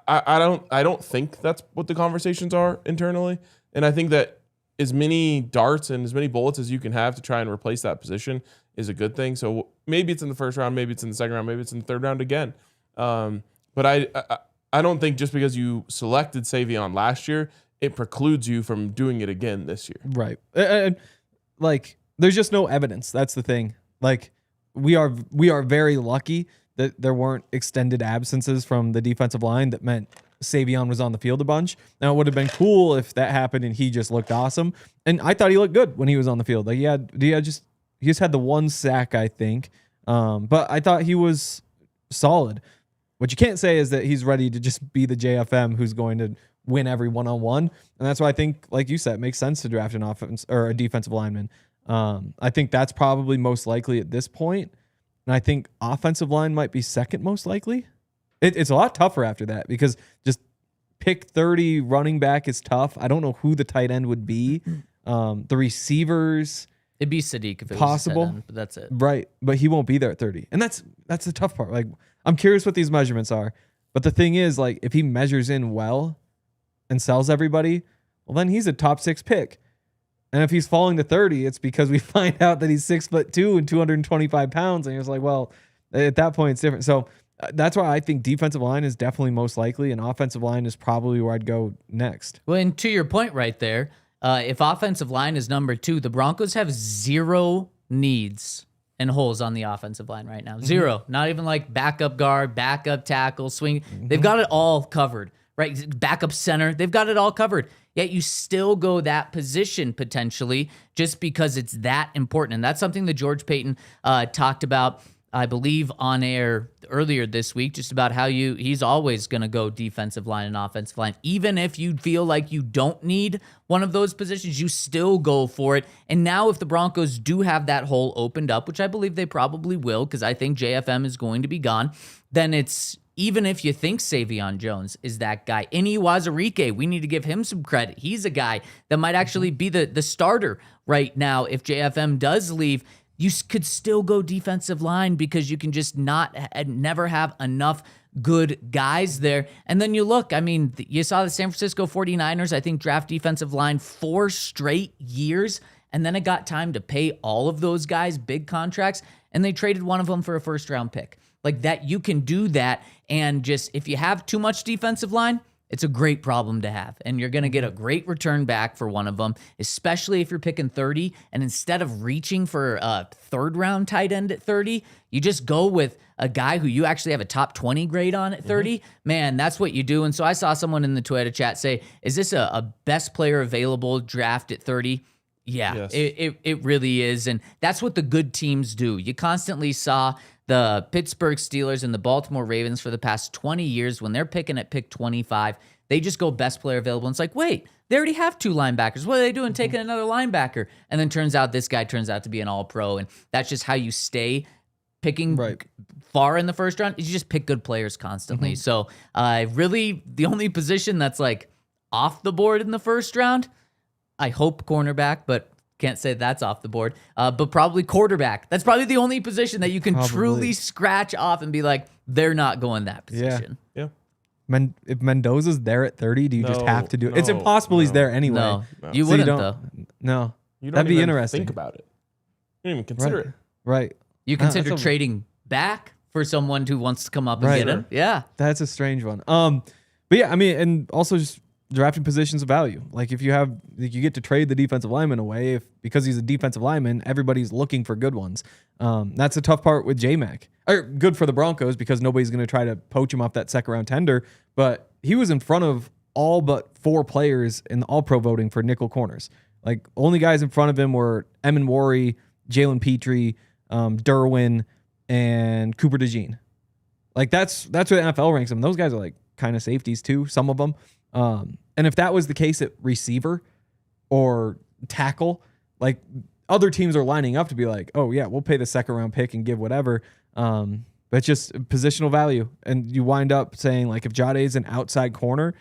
I don't think that's what the conversations are internally, and I think that as many darts and as many bullets as you can have to try and replace that position is a good thing. So maybe it's in the first round, maybe it's in the second round, maybe it's in the third round again. But I don't think just because you selected Savion last year, it precludes you from doing it again this year. Right. And like, there's just no evidence. That's the thing. Like, we are very lucky that there weren't extended absences from the defensive line that meant Savion was on the field a bunch. Now, it would have been cool if that happened and he just looked awesome. And I thought he looked good when he was on the field. Like, he just had the one sack, I think. But I thought he was solid. What you can't say is that he's ready to just be the JFM who's going to win every one-on-one. And that's why I think, like you said, it makes sense to draft an offense or a defensive lineman. I think that's probably most likely at this point. And I think offensive line might be second most likely. It's a lot tougher after that because just pick 30 running back is tough. I don't know who the tight end would be. The receivers. It'd be Sadiq if it Possible. was a tight end, but that's it. Right. But he won't be there at 30. And that's the tough part. Like, I'm curious what these measurements are. But the thing is, like, if he measures in well and sells everybody, well, then he's a top 6 pick. And if he's falling to 30, it's because we find out that he's 6'2" and 225 pounds. And he was like, well, at that point, it's different. So That's why I think defensive line is definitely most likely, and offensive line is probably where I'd go next. Well, and to your point right there, if offensive line is number 2, the Broncos have 0 needs and holes on the offensive line right now. 0. Not even like backup guard, backup tackle, swing. They've got it all covered, right? Backup center. They've got it all covered. Yet you still go that position potentially just because it's that important. And that's something that George Payton talked about, I believe, on air earlier this week, just about how he's always going to go defensive line and offensive line. Even if you feel like you don't need one of those positions, you still go for it. And now if the Broncos do have that hole opened up, which I believe they probably will, because I think JFM is going to be gone, then it's, even if you think Savion Jones is that guy, Ini Wazirike, we need to give him some credit. He's a guy that might actually be the starter right now if JFM does leave. You could still go defensive line because you can just never have enough good guys there. And then you look, I mean, you saw the San Francisco 49ers, I think, draft defensive line 4 straight years. And then it got time to pay all of those guys big contracts. And they traded one of them for a first-round pick. Like that, you can do that. And just, if you have too much defensive line, it's a great problem to have, and you're going to get a great return back for one of them, especially if you're picking 30, and instead of reaching for a 3rd-round tight end at 30, you just go with a guy who you actually have a top 20 grade on at 30. Man, that's what you do. And so I saw someone in the Twitter chat say, is this a best player available draft at 30? Yeah, Yes. it really is, and that's what the good teams do. You constantly saw the Pittsburgh Steelers and the Baltimore Ravens for the past 20 years, when they're picking at pick 25, they just go best player available. And it's like, wait, they already have 2 linebackers. What are they doing taking another linebacker? And then turns out this guy turns out to be an all-pro. And that's just how you stay picking far in the first round, is you just pick good players constantly. So really the only position that's like off the board in the first round, I hope cornerback, but can't say that's off the board, but probably quarterback. That's probably the only position that you can truly scratch off and be like, they're not going that position. Yeah. If Mendoza's there at 30, do you just have to do it? It's no, impossible he's there anyway. No, you wouldn't though. No. You don't That'd be even interesting. think about it. You don't even consider it. Right. You consider that's trading back for someone who wants to come up and Right. get him. Yeah. That's a strange one. But yeah, I mean, and also just drafting positions of value. Like if you get to trade the defensive lineman away, because he's a defensive lineman, everybody's looking for good ones. That's the tough part with J-Mac. Or good for the Broncos because nobody's going to try to poach him off that 2nd-round tender. But he was in front of all but 4 players in the All-Pro voting for nickel corners. Like only guys in front of him were Emin Wari, Jalen Petrie, Derwin, and Cooper DeJean. Like that's what NFL ranks them. Those guys are like kind of safeties too, some of them. And if that was the case at receiver or tackle, like other teams are lining up to be like, oh yeah, we'll pay the 2nd-round pick and give whatever. But it's just positional value. And you wind up saying like if Jahdae is an outside corner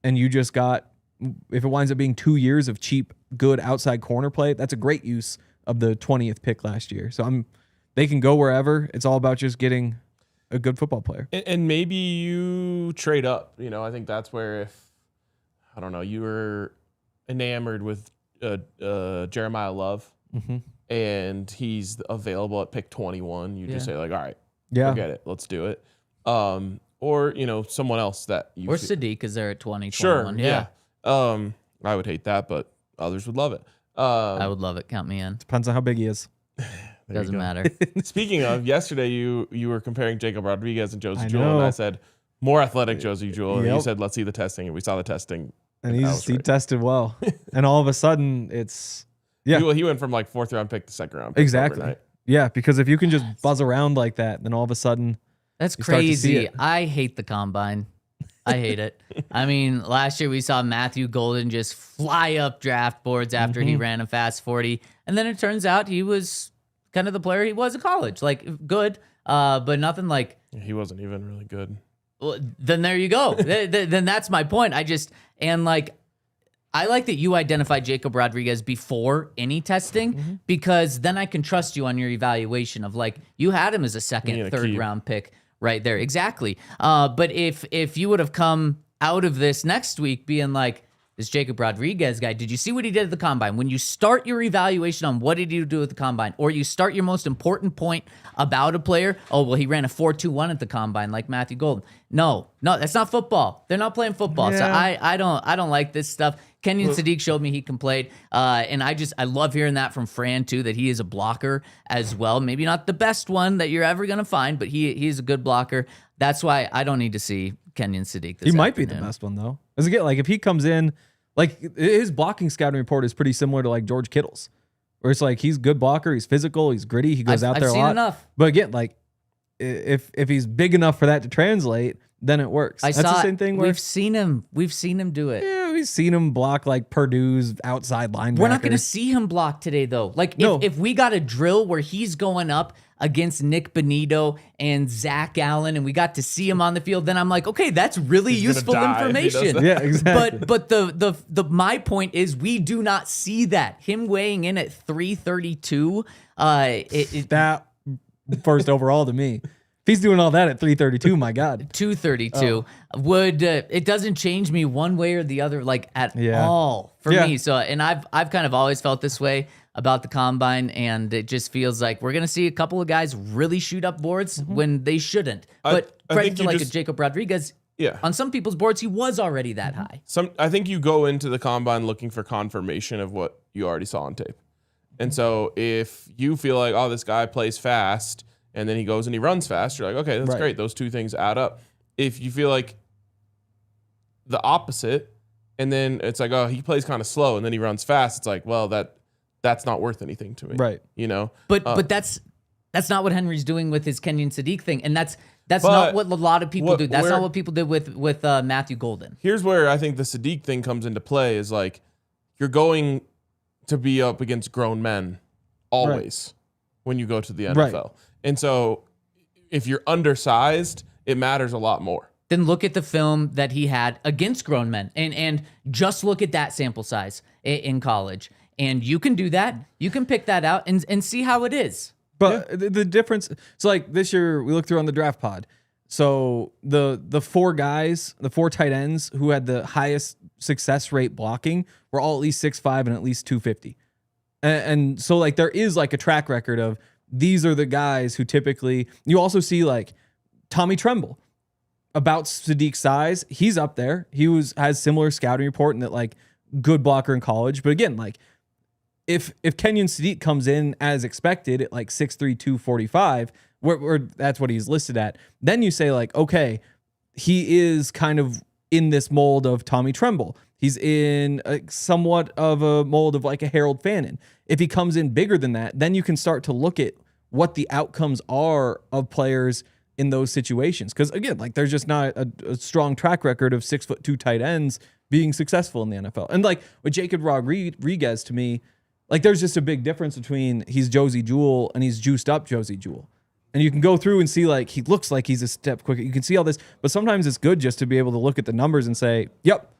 and you just got, if it winds up being 2 years of cheap, good outside corner play, that's a great use of the 20th pick last year. So they can go wherever. It's all about just getting a good football player. And maybe you trade up. I think that's where, if I don't know, you were enamored with Jeremiyah Love, and he's available at pick 21. You just say like, all right, forget it, let's do it. Or someone else that you. Or Sadiq is there at 20. Sure, 21. yeah. I would hate that, but others would love it. I would love it. Count me in. Depends on how big he is. Doesn't matter. Speaking of, yesterday you were comparing Jacob Rodriguez and Josie Jewell, and I said more athletic Josie Jewell, and you said let's see the testing, and we saw the testing, and he tested well, and all of a sudden it's he went from like 4th-round pick to 2nd-round pick exactly overnight. Yeah, because if you can just buzz around like that, then all of a sudden that's you start to see crazy. it. I hate the combine. I hate it. I mean, last year we saw Matthew Golden just fly up draft boards after he ran a fast 40, and then it turns out he was kind of the player he was in college, like good, but nothing like. He wasn't even really good. Well, then there you go. Then that's my point. I like that you identified Jacob Rodriguez before any testing, because then I can trust you on your evaluation of like, you had him as a 2nd, 3rd-round pick right there. Exactly. But if you would have come out of this next week being like, this Jacob Rodriguez guy, did you see what he did at the combine? When you start your evaluation on what did he do at the combine, or you start your most important point about a player, oh, well, he ran a 4.21 at the combine like Matthew Golden. No, that's not football. They're not playing football. So I don't like this stuff. Kenyon Sadiq showed me he can play. And I love hearing that from Fran too, that he is a blocker as well. Maybe not the best one that you're ever going to find, but he's a good blocker. That's why I don't need to see Kenyon Sadiq this He might be afternoon. the best one though. As again, like if he comes in, like his blocking scouting report is pretty similar to like George Kittle's, where it's like he's good blocker, he's physical, he's gritty, he goes out there a lot. Enough. But again, like if he's big enough for that to translate, then it works. That's the same thing. We've seen him do it. Yeah, we've seen him block like Purdue's outside linebacker. We're not going to see him block today, though. Like, if we got a drill where he's going up against Nick Bonito and Zach Allen, and we got to see him on the field, then I'm like, okay, that's really useful information. Yeah, exactly. But the my point is, we do not see that. Him weighing in at 332. That first overall to me. If he's doing all that at 332, my God. 232 would it doesn't change me one way or the other, like at all for me. So, and I've kind of always felt this way about the combine, and it just feels like we're gonna see a couple of guys really shoot up boards when they shouldn't. But credit to like a Jacob Rodriguez. Yeah. On some people's boards, he was already that high. I think you go into the combine looking for confirmation of what you already saw on tape. And so if you feel like, oh, this guy plays fast, and then he goes and he runs fast, you're like, okay, that's great. Those two things add up. If you feel like the opposite, and then it's like, oh, he plays kind of slow, and then he runs fast, it's like, well, that's not worth anything to me. Right. You know? But that's not what Henry's doing with his Kenyon Sadiq thing. And that's not what a lot of people do. That's not what people did with Matthew Golden. Here's where I think the Sadiq thing comes into play is like, you're going to be up against grown men always when you go to the NFL. Right. And so if you're undersized, it matters a lot more. Then look at the film that he had against grown men and just look at that sample size in college. And you can do that. You can pick that out and see how it is. But the difference, so like this year we looked through on the draft pod. So the four guys, the four tight ends who had the highest success rate blocking were all at least 6'5" and at least 250. And so like there is like a track record of these are the guys who typically, you also see like Tommy Tremble about Sadiq's size. He's up there. He has similar scouting report and that like good blocker in college. But again, like if Kenyon Sadiq comes in as expected at like 6'3", 245, where that's what he's listed at, then you say like, okay, he is kind of in this mold of Tommy Tremble. He's in somewhat of a mold of like a Harold Fannin. If he comes in bigger than that, then you can start to look at what the outcomes are of players in those situations. Because again, like there's just not a strong track record of 6'2" tight ends being successful in the NFL. And like with Jacob Rodriguez, to me, like there's just a big difference between he's Josie Jewell and he's juiced up Josie Jewell. And you can go through and see like he looks like he's a step quicker. You can see all this, but sometimes it's good just to be able to look at the numbers and say, yep,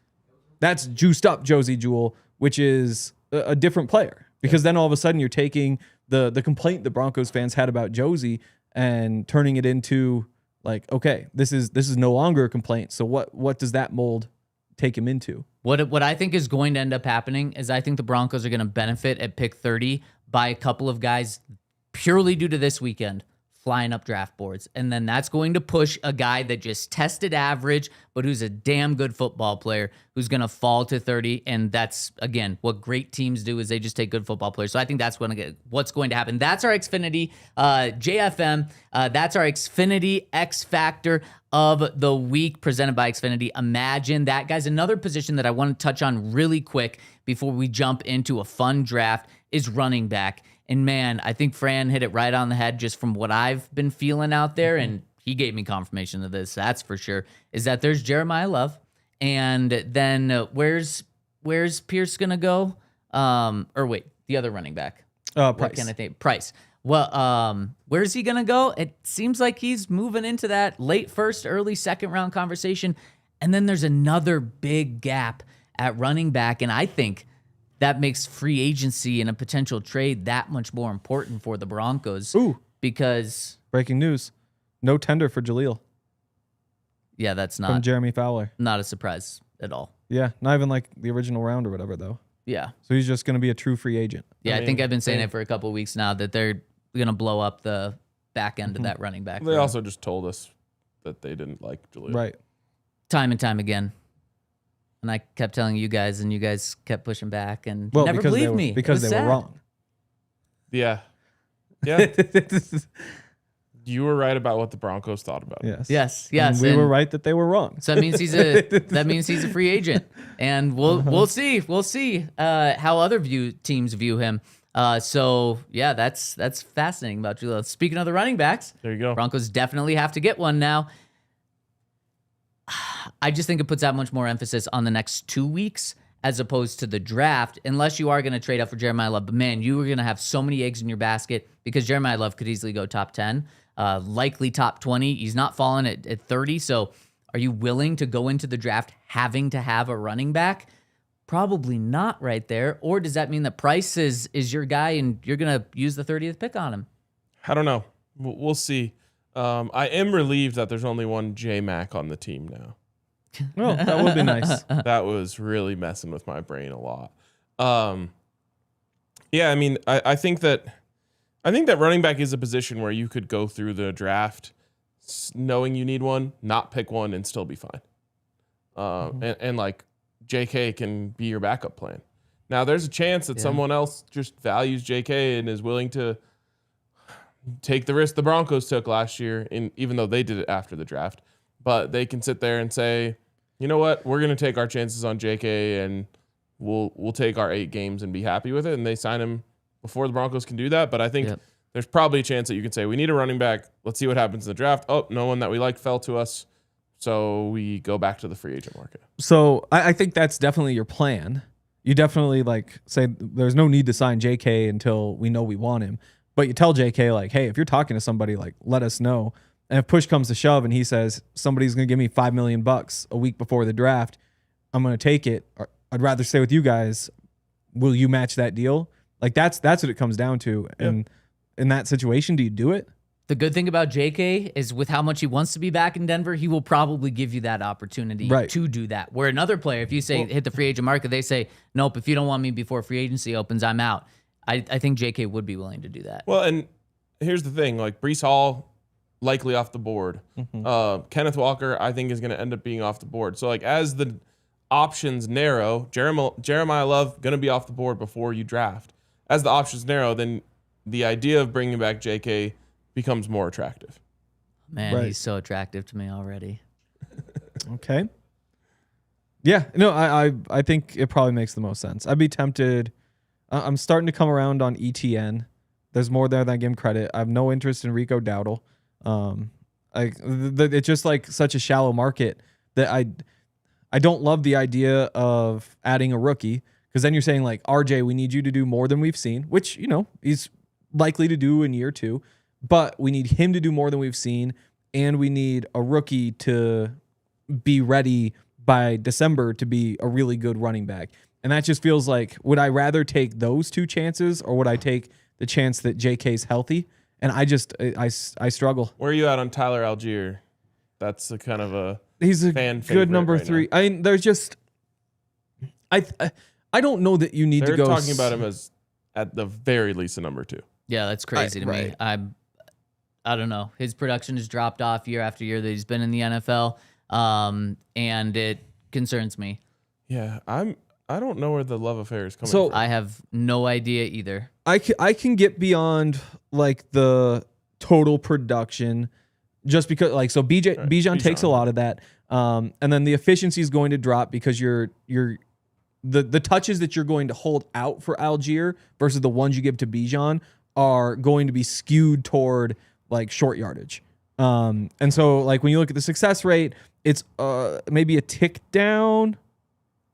that's juiced up Josie Jewell, which is a different player. Because then all of a sudden you're taking the complaint the Broncos fans had about Josie and turning it into like, okay, this is no longer a complaint. So what does that mold take him into? What I think is going to end up happening is I think the Broncos are going to benefit at pick 30 by a couple of guys purely due to this weekend flying up draft boards. And then that's going to push a guy that just tested average, but who's a damn good football player, who's going to fall to 30. And that's, again, what great teams do is they just take good football players. So I think that's what's going to happen. That's our Xfinity JFM. That's our Xfinity X Factor of the week presented by Xfinity. Imagine that, guys. Another position that I want to touch on really quick before we jump into a fun draft is running back. And man, I think Fran hit it right on the head just from what I've been feeling out there. And he gave me confirmation of this, that's for sure, is that there's Jeremiyah Love. And then where's Pierce going to go? Or wait, the other running back. Price. What can I think? Price. Well, where's he going to go? It seems like he's moving into that late first, early second round conversation. And then there's another big gap at running back. And I think that makes free agency and a potential trade that much more important for the Broncos. Ooh. Because Breaking news. No tender for Jaleel yeah, that's from not Jeremy Fowler. not a surprise at all. Yeah, not even like the original round or whatever, though. Yeah. So he's just going to be a true free agent. Yeah, I think I've been saying it for a couple of weeks now that they're going to blow up the back end of that running back. They also just told us that they didn't like Jaleel. Right. Time and time again. And I kept telling you guys, and you guys kept pushing back, and Well, never because believed me. Because they were wrong. Yeah. Yeah. You were right about what the Broncos thought about it. Yes. Yes. And we were right that they were wrong. So that means he's a free agent, and we'll see how other teams view him. So yeah, that's fascinating about Ja'Quan. Speaking of the running backs, There you go. Broncos definitely have to get one now. I just think it puts that much more emphasis on the next 2 weeks as opposed to the draft, unless you are going to trade up for Jeremiyah Love. But man, you are going to have so many eggs in your basket because Jeremiyah Love could easily go top 10, likely top 20. He's not falling at 30. So are you willing to go into the draft having to have a running back? Probably not right there. Or does that mean that Price is your guy and you're going to use the 30th pick on him? I don't know. We'll see. I am relieved that there's only one J-Mac on the team now. Well, that would be nice. That was really messing with my brain a lot. Yeah, I mean, I think that running back is a position where you could go through the draft knowing you need one, not pick one, and still be fine. And like JK can be your backup plan. Now, there's a chance that someone else just values JK and is willing to take the risk the Broncos took last year, even though they did it after the draft. But they can sit there and say, you know what, we're going to take our chances on JK and we'll take our 8 games and be happy with it. And they sign him before the Broncos can do that. But I think there's probably a chance that you can say, we need a running back. Let's see what happens in the draft. Oh, no one that we liked fell to us. So we go back to the free agent market. So I think that's definitely your plan. You definitely say there's no need to sign JK until we know we want him. But you tell JK, hey, if you're talking to somebody, let us know. And if push comes to shove and he says, somebody's going to give me $5 million a week before the draft, I'm going to take it. Or I'd rather stay with you guys. Will you match that deal? That's what it comes down to. Yeah. And in that situation, do you do it? The good thing about JK is with how much he wants to be back in Denver, he will probably give you that opportunity to do that. Where another player, if you say hit the free agent market, they say, nope, if you don't want me before free agency opens, I'm out. I think JK would be willing to do that. Well, and here's the thing, Breece Hall, likely off the board. Kenneth Walker, I think, is going to end up being off the board. So, as the options narrow, Jeremiyah Love going to be off the board before you draft. As the options narrow, then the idea of bringing back JK becomes more attractive. Man, he's so attractive to me already. Okay. Yeah, no, I think it probably makes the most sense. I'd be tempted. I'm starting to come around on ETN. There's more there than I give him credit. I have no interest in Rico Dowdle. It's just such a shallow market that I don't love the idea of adding a rookie, because then you're saying RJ, we need you to do more than we've seen, which he's likely to do in year 2, but we need him to do more than we've seen, and we need a rookie to be ready by December to be a really good running back. And that just feels would I rather take those 2 chances, or would I take the chance that JK's healthy? And I struggle. Where are you at on Tyler Algier? That's a kind of he's a fan good number right 3. Now. I mean, there's just I don't know that you need to go. They're talking about him as at the very least a number 2. Yeah, that's crazy to me. I don't know. His production has dropped off year after year that he's been in the NFL, and it concerns me. Yeah, I don't know where the love affair is coming from. I have no idea either. I can get beyond the total production, just because Bijan takes a lot of that, and then the efficiency is going to drop because the touches that you're going to hold out for Algier versus the ones you give to Bijan are going to be skewed toward short yardage. And so when you look at the success rate, it's maybe a tick down,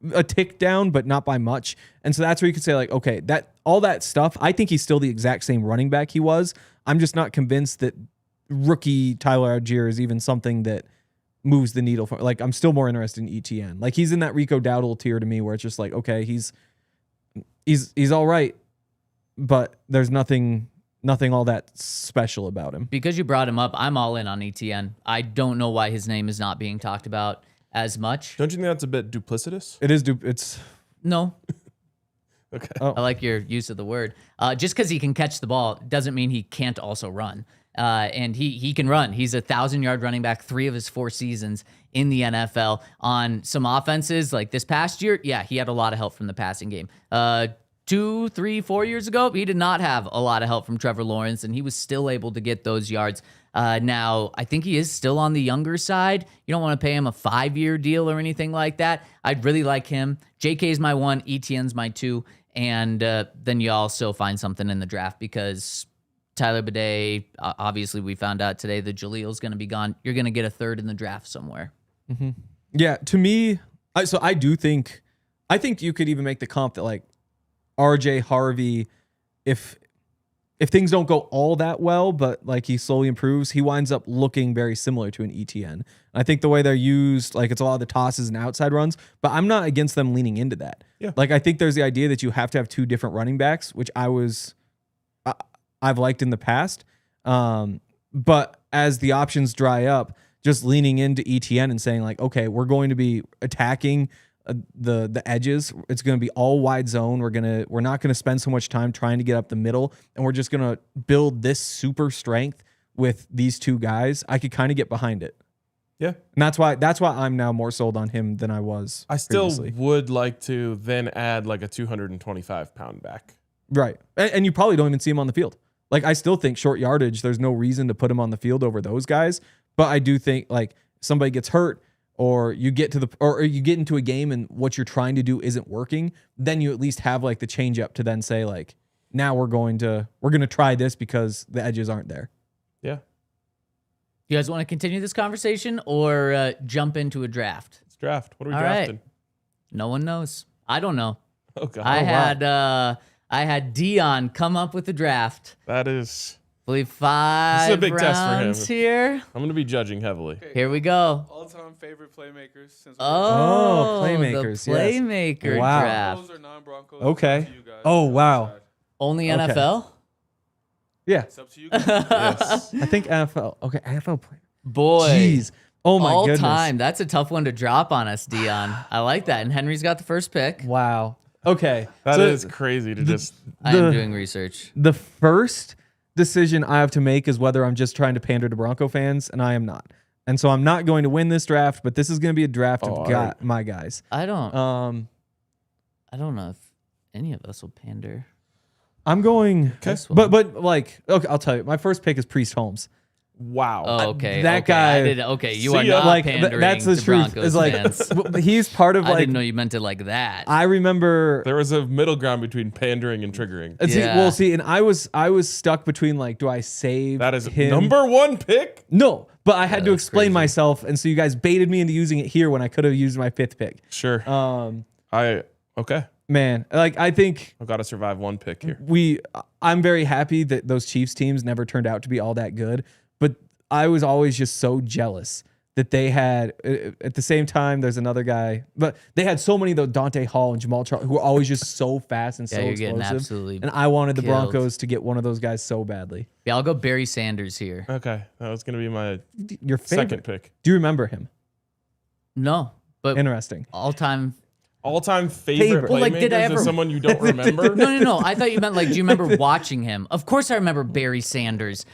but not by much. And so that's where you could say okay, that all that stuff, I think he's still the exact same running back he was. I'm just not convinced that rookie Tyler Algier is even something that moves the needle for. I'm still more interested in ETN. He's in that Rico Dowdle tier to me, where it's just okay, he's all right, but there's nothing all that special about him. Because you brought him up, I'm all in on ETN. I don't know why his name is not being talked about as much. Don't you think that's a bit duplicitous? It is. It's No. Okay. I like your use of the word. Just because he can catch the ball doesn't mean he can't also run. And he can run. He's a 1,000-yard running back 3 of his 4 seasons in the NFL. On some offenses like this past year, yeah, he had a lot of help from the passing game. 2, 3, 4 years ago, he did not have a lot of help from Trevor Lawrence, and he was still able to get those yards. Now, I think he is still on the younger side. You don't want to pay him a 5-year deal or anything like that. I'd really like him. JK is my 1, ETN's my 2, and then you also find something in the draft because Tyler Bidet, obviously we found out today that Jaleel's going to be gone. You're going to get a 3rd in the draft somewhere. Mm-hmm. Yeah, to me, I think you could even make the comp that like RJ Harvey, if things don't go all that well, but like he slowly improves, he winds up looking very similar to an ETN. I think the way they're used, like it's a lot of the tosses and outside runs, but I'm not against them leaning into that. Yeah. Like I think there's the idea that you have to have 2 different running backs, which I've liked in the past. But as the options dry up, just leaning into ETN and saying like, okay, we're going to be attacking the edges. It's going to be all wide zone. We're not going to spend so much time trying to get up the middle, and we're just going to build this super strength with these 2 guys. I could kind of get behind it. Yeah. And that's why I'm now more sold on him than I was. I still previously. would like to then add like a 225-pound back. Right. And you probably don't even see him on the field. Like I still think short yardage, there's no reason to put him on the field over those guys. But I do think like somebody gets hurt or you get into a game and what you're trying to do isn't working, then you at least have like the change up to then say like, now we're going to try this because the edges aren't there. Yeah. You guys want to continue this conversation or jump into a draft? Let's draft. What are we All drafting? right. No one knows. I don't know. Oh God. I had Dion come up with the draft. That is. I believe 5 This is a big test for him. rounds here. I'm going to be judging heavily. Okay. Here we go. All-time favorite playmakers. Since playmakers, the yes. playmaker Wow. draft. Broncos or non-Broncos. Okay. It's up to you guys. Oh, wow. Decide. Only Okay. NFL? Yeah. It's up to you guys. Yes. I think NFL. Okay, NFL player. Boy. Jeez. Oh my All goodness. time. That's a tough one to drop on us, Dion. I like that. And Henry's got the first pick. Wow. Okay. That so is crazy to just. I am doing research. The first decision I have to make is whether I'm just trying to pander to Bronco fans, and I am not. And so I'm not going to win this draft, but this is going to be a draft of all right. my guys. I don't Um, know if any of us will pander. I'm going, This one. but like, okay, I'll tell you. My first pick is Priest Holmes. Wow. Oh, okay. that okay. guy- I did, okay, you See are ya. not Like pandering that's the to truth. Broncos Is like fans. he's part of I like. didn't know you meant it like that. I remember. There was a middle ground between pandering and triggering. Yeah. And I was stuck between like, do I save That is him? number 1 pick. No, but I had to that's explain crazy. myself, and so you guys baited me into using it here when I could have used my 5th pick. Sure. Okay. Man, like I think I've got to survive 1 pick here. I'm very happy that those Chiefs teams never turned out to be all that good, but I was always just so jealous that they had at the same time there's another guy, but they had so many though, Dante Hall and Jamal Charles, who were always just so fast and Yeah, so you're getting explosive. absolutely And I wanted the killed. Broncos to get one of those guys so badly. Yeah, I'll go Barry Sanders here. Okay. That was going to be my Your favorite. second pick. Do you remember him? No, but Interesting. all-time. All-time favorite Well, like, did I playmakers ever- is someone you don't remember? No. I thought you meant like, do you remember watching him? Of course I remember Barry Sanders.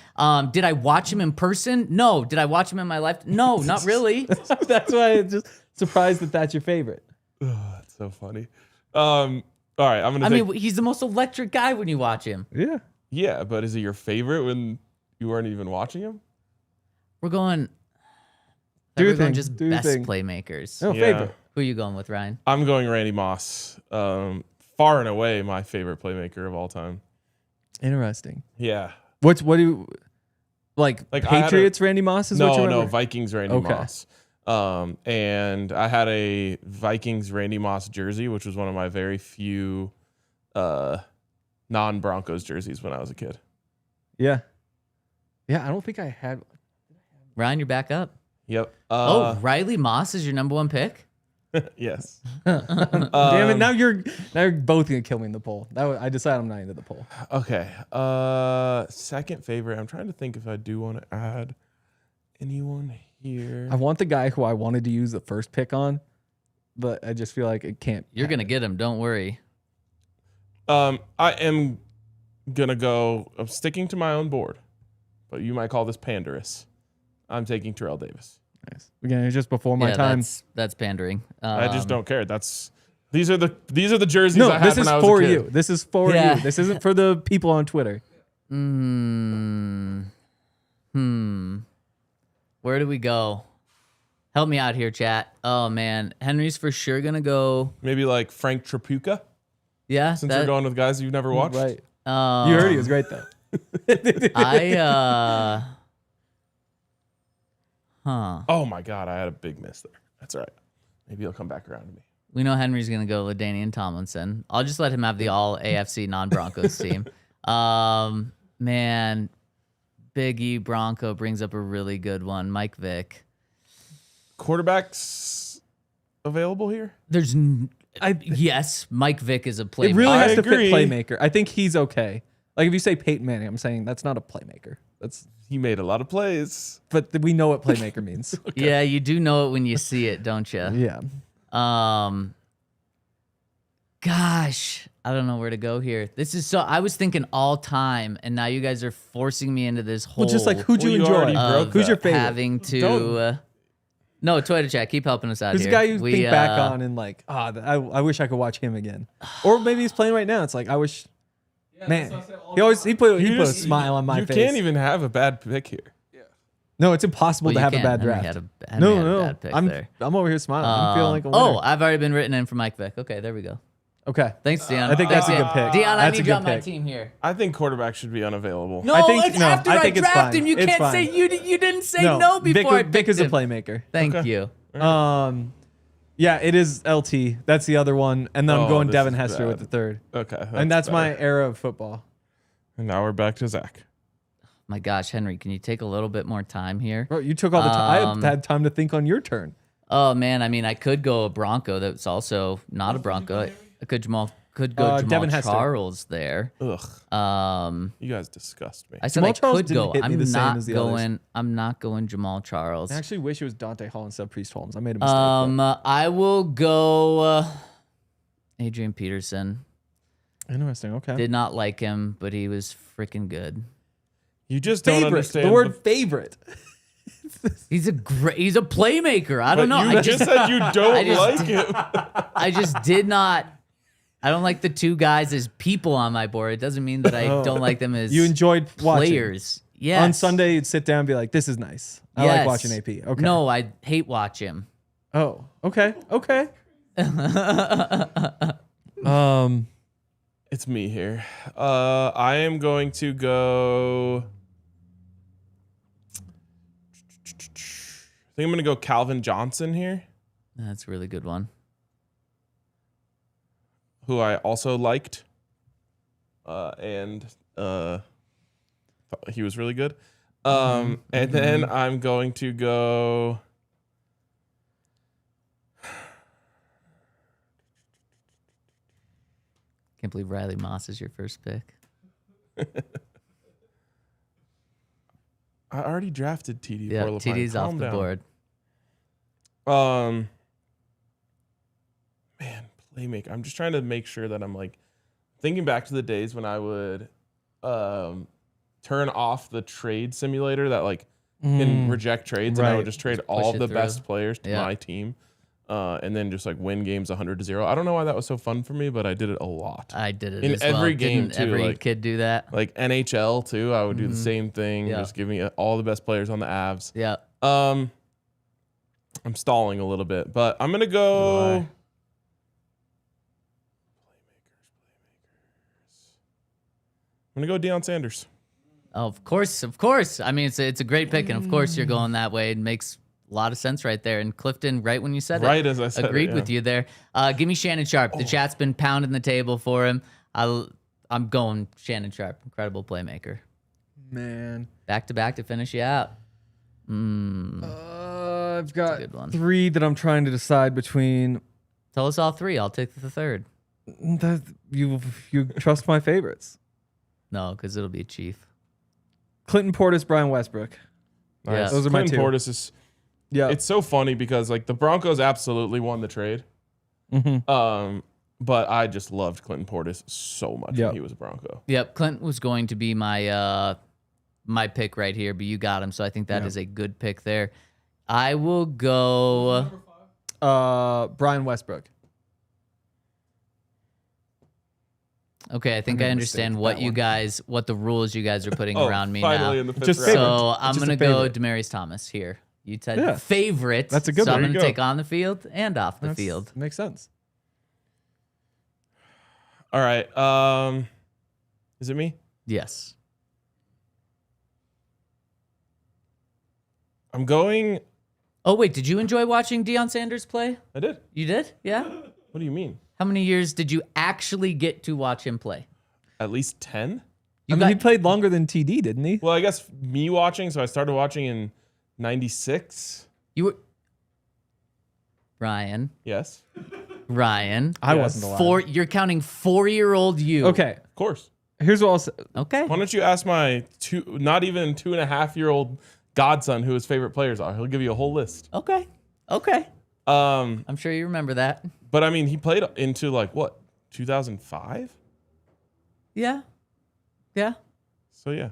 Did I watch him in person? No. Did I watch him in my life? No, not really. That's why I'm just surprised that that's your favorite. That's so funny. All right, I'm going to I take... mean, he's the most electric guy when you watch him. Yeah. Yeah, but is it your favorite when you weren't even watching him? We're going. Do your we're going thing. just Do your best thing. playmakers. No Yeah. favorite. Who are you going with, Ryan? I'm going Randy Moss. Far and away my favorite playmaker of all time. Interesting. Yeah. What do you like Like, I had Patriots Randy Moss is what you No, remember? Vikings Randy Okay. Moss. And I had a Vikings Randy Moss jersey, which was one of my very few non-Broncos jerseys when I was a kid. Yeah. Yeah, I don't think I had Ryan, you're back up. Yep. Oh, Riley Moss is your number 1 pick? Yes. Damn it, now you're both gonna kill me in the poll. I decided I'm not into the poll. Okay. Second favorite. I'm trying to think if I do want to add anyone here? I want the guy who I wanted to use the first pick on, but I just feel like it can't. You're going to get him. Don't worry. I am gonna go. I'm sticking to my own board, but you might call this panderous. I'm taking Terrell Davis. Nice. Again, it's just before my time. That's pandering. I just don't care. These are the jerseys No, I had this is when I was for a kid. you. This is for Yeah. you. This isn't for the people on Twitter. Where do we go? Help me out here, chat. Oh man, Henry's for sure gonna go. Maybe like Frank Tripucca, Yeah, since you're going with guys you've never watched. Right. You heard he was great though. Oh my God, I had a big miss there. That's all right. Maybe he'll come back around to me. We know Henry's gonna go LaDainian Tomlinson. I'll just let him have the all AFC non-Broncos team. Man, Big E Bronco brings up a really good one. Mike Vick. Quarterbacks available here? Yes, Mike Vick is a playmaker. It really has I to fit agree. playmaker. I think he's okay. Like if you say Peyton Manning, I'm saying that's not a playmaker. He made a lot of plays. But we know what playmaker means. Yeah, you do know it when you see it, don't you? Yeah. Gosh, I don't know where to go here. This is so. I was thinking all time, and now you guys are forcing me into this whole. Well, just like who'd you Well, you enjoy? already broke Who's your that. favorite? having to. Don't- No, Twitter chat, keep helping us out Who's here. the guy you We, think back on and like, I wish I could watch him again. Or maybe he's playing right now. It's like I wish. Man, he put a smile on my You face. can't even have a bad pick here. No, it's impossible Well, to you have a can. bad Henry draft. had a bad pick I'm there. over here smiling. I'm feeling like a winner. Oh, I've already been written in for Mike Vick. Okay, there we go. Okay. Thanks, Dion. I think that's a Thanks, good pick. Dion, I That's a need you good on my pick. team here. I think quarterback should be unavailable. No, I think- it's no, after I I, think it's draft fine. him. You It's can't fine. say you didn't say no before I Vic picked is a him. playmaker. Thank Okay. you. Yeah, it is LT. That's the other one. And then I'm Oh, going this Devin is Hester bad. with the third. Okay. And that's better. my era of football. And now we're back to Zach. My gosh, Henry, can you take a little bit more time here? Bro, you took all the time. I had time to think on your turn. Oh man, I mean, I could go a Bronco. That's also not a Bronco. I could go Jamal Devin Hester. Charles there. Ugh. You guys disgust me. I said Jamal I Charles could didn't go. hit me I'm the same not as the others. going. I'm not going Jamal Charles. I actually wish it was Dante Hall instead of Priest Holmes. I made a mistake. I will go Adrian Peterson. Interesting. Okay. Did not like him, but he was freaking good. You just don't Favorite. understand. The word favorite. He's a playmaker. I don't know. You just said you don't I just- like him. I just did not. I don't like the two guys as people on my board. It doesn't mean that I don't like them as You enjoyed watching. players. Yeah. On Sunday, you'd sit down and be like, this is nice. I like watching AP. Okay. No, I hate watch him. Oh, okay. Okay. It's me here. I am going to go. I think I'm going to go Calvin Johnson here, That's a really good one. who I also liked. And thought he was really good. And then I'm going to go. Can't believe Riley Moss is your first pick. I already drafted TD. Yeah, Porlapine. TD's off Calm the down. board. Man, playmaker. I'm just trying to make sure that I'm like thinking back to the days when I would turn off the trade simulator that like can reject trades, and I Right. would just trade Just all push of it the through. best players to Yeah. my team, and then just like win games 100-0. I don't know why that was so fun for me, but I did it a lot. I did it In as well. every game, Didn't too, every like- kid do that? Like NHL too, I would do the same thing, Yeah. just give me all the best players on the Avs. Yeah. I'm stalling a little bit, but I'm gonna go. You I'm gonna go Deion Sanders. Oh, of course. I mean, it's a great pick, and of course you're going that way. It makes a lot of sense right there. And Clifton, right when you said Right it, as I said it, agreed yeah. with you there. Give me Shannon Sharp. The chat's been pounding the table for him. I'm going Shannon Sharp. Incredible playmaker. Man. Back to back to finish you out. I've got good one. 3 that I'm trying to decide between. Tell us all three. I'll take the third. You trust my favorites. No, because it'll be a Chief. Clinton Portis, Brian Westbrook. Yeah. Those are my Clinton two. Portis is. Yeah. It's so funny because like the Broncos absolutely won the trade. But I just loved Clinton Portis so much Yep. when he was a Bronco. Yep, Clinton was going to be my my pick right here, but you got him, so I think that is a good pick there. I will go. Brian Westbrook. Okay, I think I understand what what the rules you guys are putting around me finally now. in the fifth Just round. So I'm Just a gonna go favorite. Demaryius Thomas here. You said Yeah. favorite. That's a good So one. I'm There gonna you take go. on the field and off the field. Makes sense. All right. Is it me? Yes. I'm going. Oh wait, did you enjoy watching Deion Sanders play? I did. You did? Yeah. What do you mean? How many years did you actually get to watch him play? At least 10? You he played longer than TD, didn't he? Well, I guess me watching. So I started watching in 96. You were Ryan. Yes. Ryan. I Yes. wasn't alive. You're counting 4-year-old you. Okay. Of course. Here's what I'll say. Okay. Why don't you ask my not even 2.5-year-old godson who his favorite players are? He'll give you a whole list. Okay. Okay. Um, I'm sure you remember that. but I mean, he played into like what 2005. Yeah. Yeah. So yeah.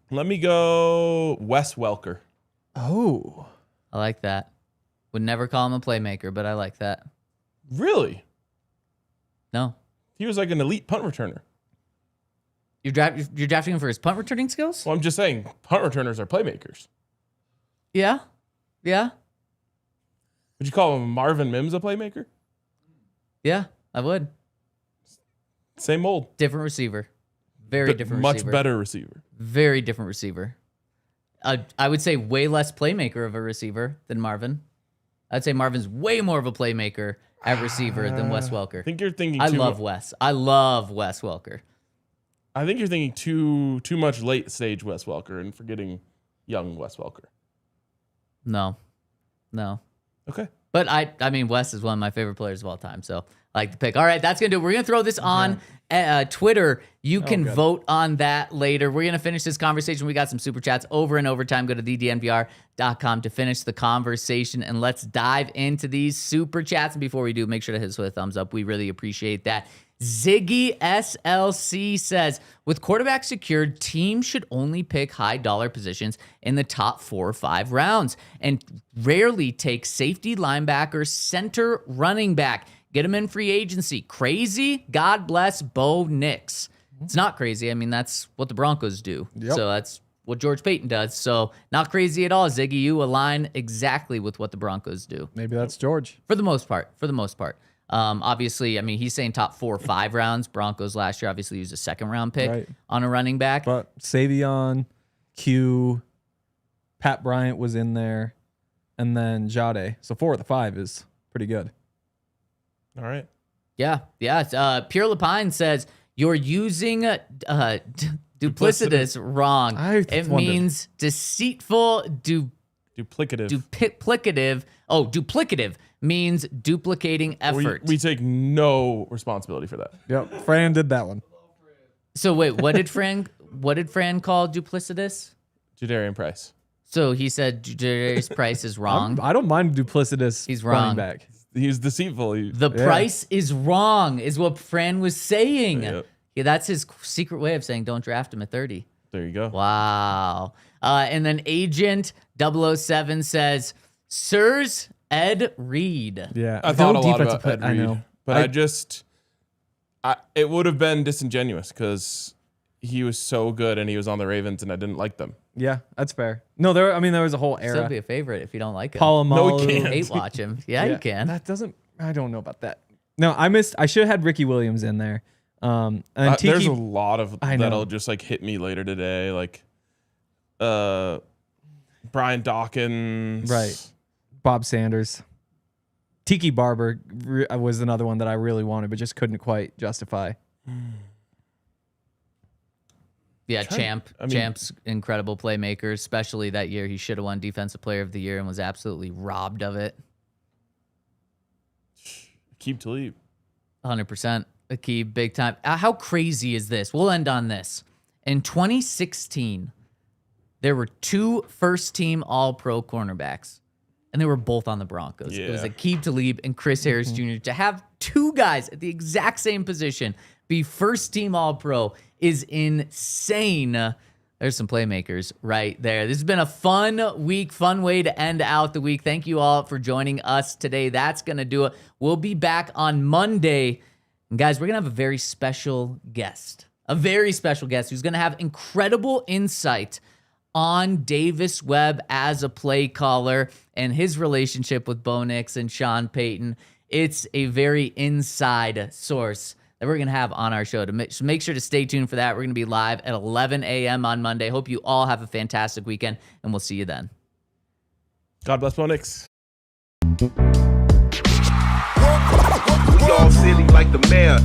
Let me go Wes Welker. Oh. I like that. Would never call him a playmaker, but I like that. Really? No. He was like an elite punt returner. You're drafting him for his punt returning skills? Well, I'm just saying, punt returners are playmakers. Yeah. Yeah. Would you call Marvin Mims a playmaker? Yeah, I would. Same mold. Different receiver. Very different Much receiver. better receiver. Very different receiver. I would say way less playmaker of a receiver than Marvin. I'd say Marvin's way more of a playmaker at receiver than Wes Welker. I think you're thinking. I love Wes. I love Wes Welker. I think you're thinking too much late stage Wes Welker and forgetting young Wes Welker. No. Okay. But I mean, Wes is one of my favorite players of all time, so I like the pick. All right, that's going to do it. We're going to throw this on Twitter. You can vote on that later. We're going to finish this conversation. We got some super chats over and overtime. Go to thednvr.com to finish the conversation, and let's dive into these super chats. And before we do, make sure to hit us with a thumbs up. We really appreciate that. Ziggy SLC says, with quarterback secured, teams should only pick high dollar positions in the top 4 or 5 rounds and rarely take safety, linebacker, center, running back. Get them in free agency. Crazy? God bless Bo Nix. It's not crazy. I mean, that's what the Broncos do. Yep. So that's what George Payton does. So not crazy at all, Ziggy. You align exactly with what the Broncos do. Maybe that's George. For the most part. Obviously, I mean, he's saying top 4 or 5 rounds. Broncos last year obviously used a 2nd-round pick Right. on a running back. But Savion, Q, Pat Bryant was in there, and then Jahdae. So 4 of the 5 is pretty good. All right. Yeah. Pure Lapine says, you're using duplicitous wrong. It wondered. means deceitful, Duplicative. duplicative. Oh, duplicative means duplicating effort. We take no responsibility for that. Yep. Fran did that one. So wait, what did Fran call duplicitous? Jadarian Price. So he said Jadarius Price is wrong. I don't mind duplicitous He's running wrong. back. He's deceitful. The price is wrong, is what Fran was saying. Yep. Yeah, that's his secret way of saying don't draft him at 30. There you go. Wow. And then Agent 007 says, Sirs Ed Reed. Yeah. I thought a lot defensive about Ed play- I Reed, know. but it would have been disingenuous because he was so good and he was on the Ravens and I didn't like them. Yeah, that's fair. No, there was a whole Still era. be a favorite if you don't like him. Palomalu. No, we can't. Hate watch him. Yeah, you can. That doesn't. I don't know about that. No, I should have had Ricky Williams in there. And There's Tiki, a lot of I know. that'll just like hit me later today, like Brian Dawkins. right. Bob Sanders. Tiki Barber was another one that I really wanted, but just couldn't quite justify. Yeah, I mean- Champ's incredible playmaker, especially that year. He should have won Defensive Player of the Year and was absolutely robbed of it. Keep Talib. 100%. Akeem, big time. How crazy is this? We'll end on this. In 2016, there were 2 first-team All-Pro cornerbacks, and they were both on the Broncos. It was Yeah. Aqib Talib and Chris Harris Jr. To have 2 guys at the exact same position be first-team All-Pro is insane. There's some playmakers right there. This has been a fun week, fun way to end out the week. Thank you all for joining us today. That's going to do it. We'll be back on Monday. And guys, we're going to have a very special guest. A very special guest who's going to have incredible insight on Davis Webb as a play caller and his relationship with Bo Nix and Sean Payton. It's a very inside source that we're going to have on our show. So make sure to stay tuned for that. We're going to be live at 11 a.m. on Monday. Hope you all have a fantastic weekend, and we'll see you then. God bless Bo Nix. We all silly like the mayor.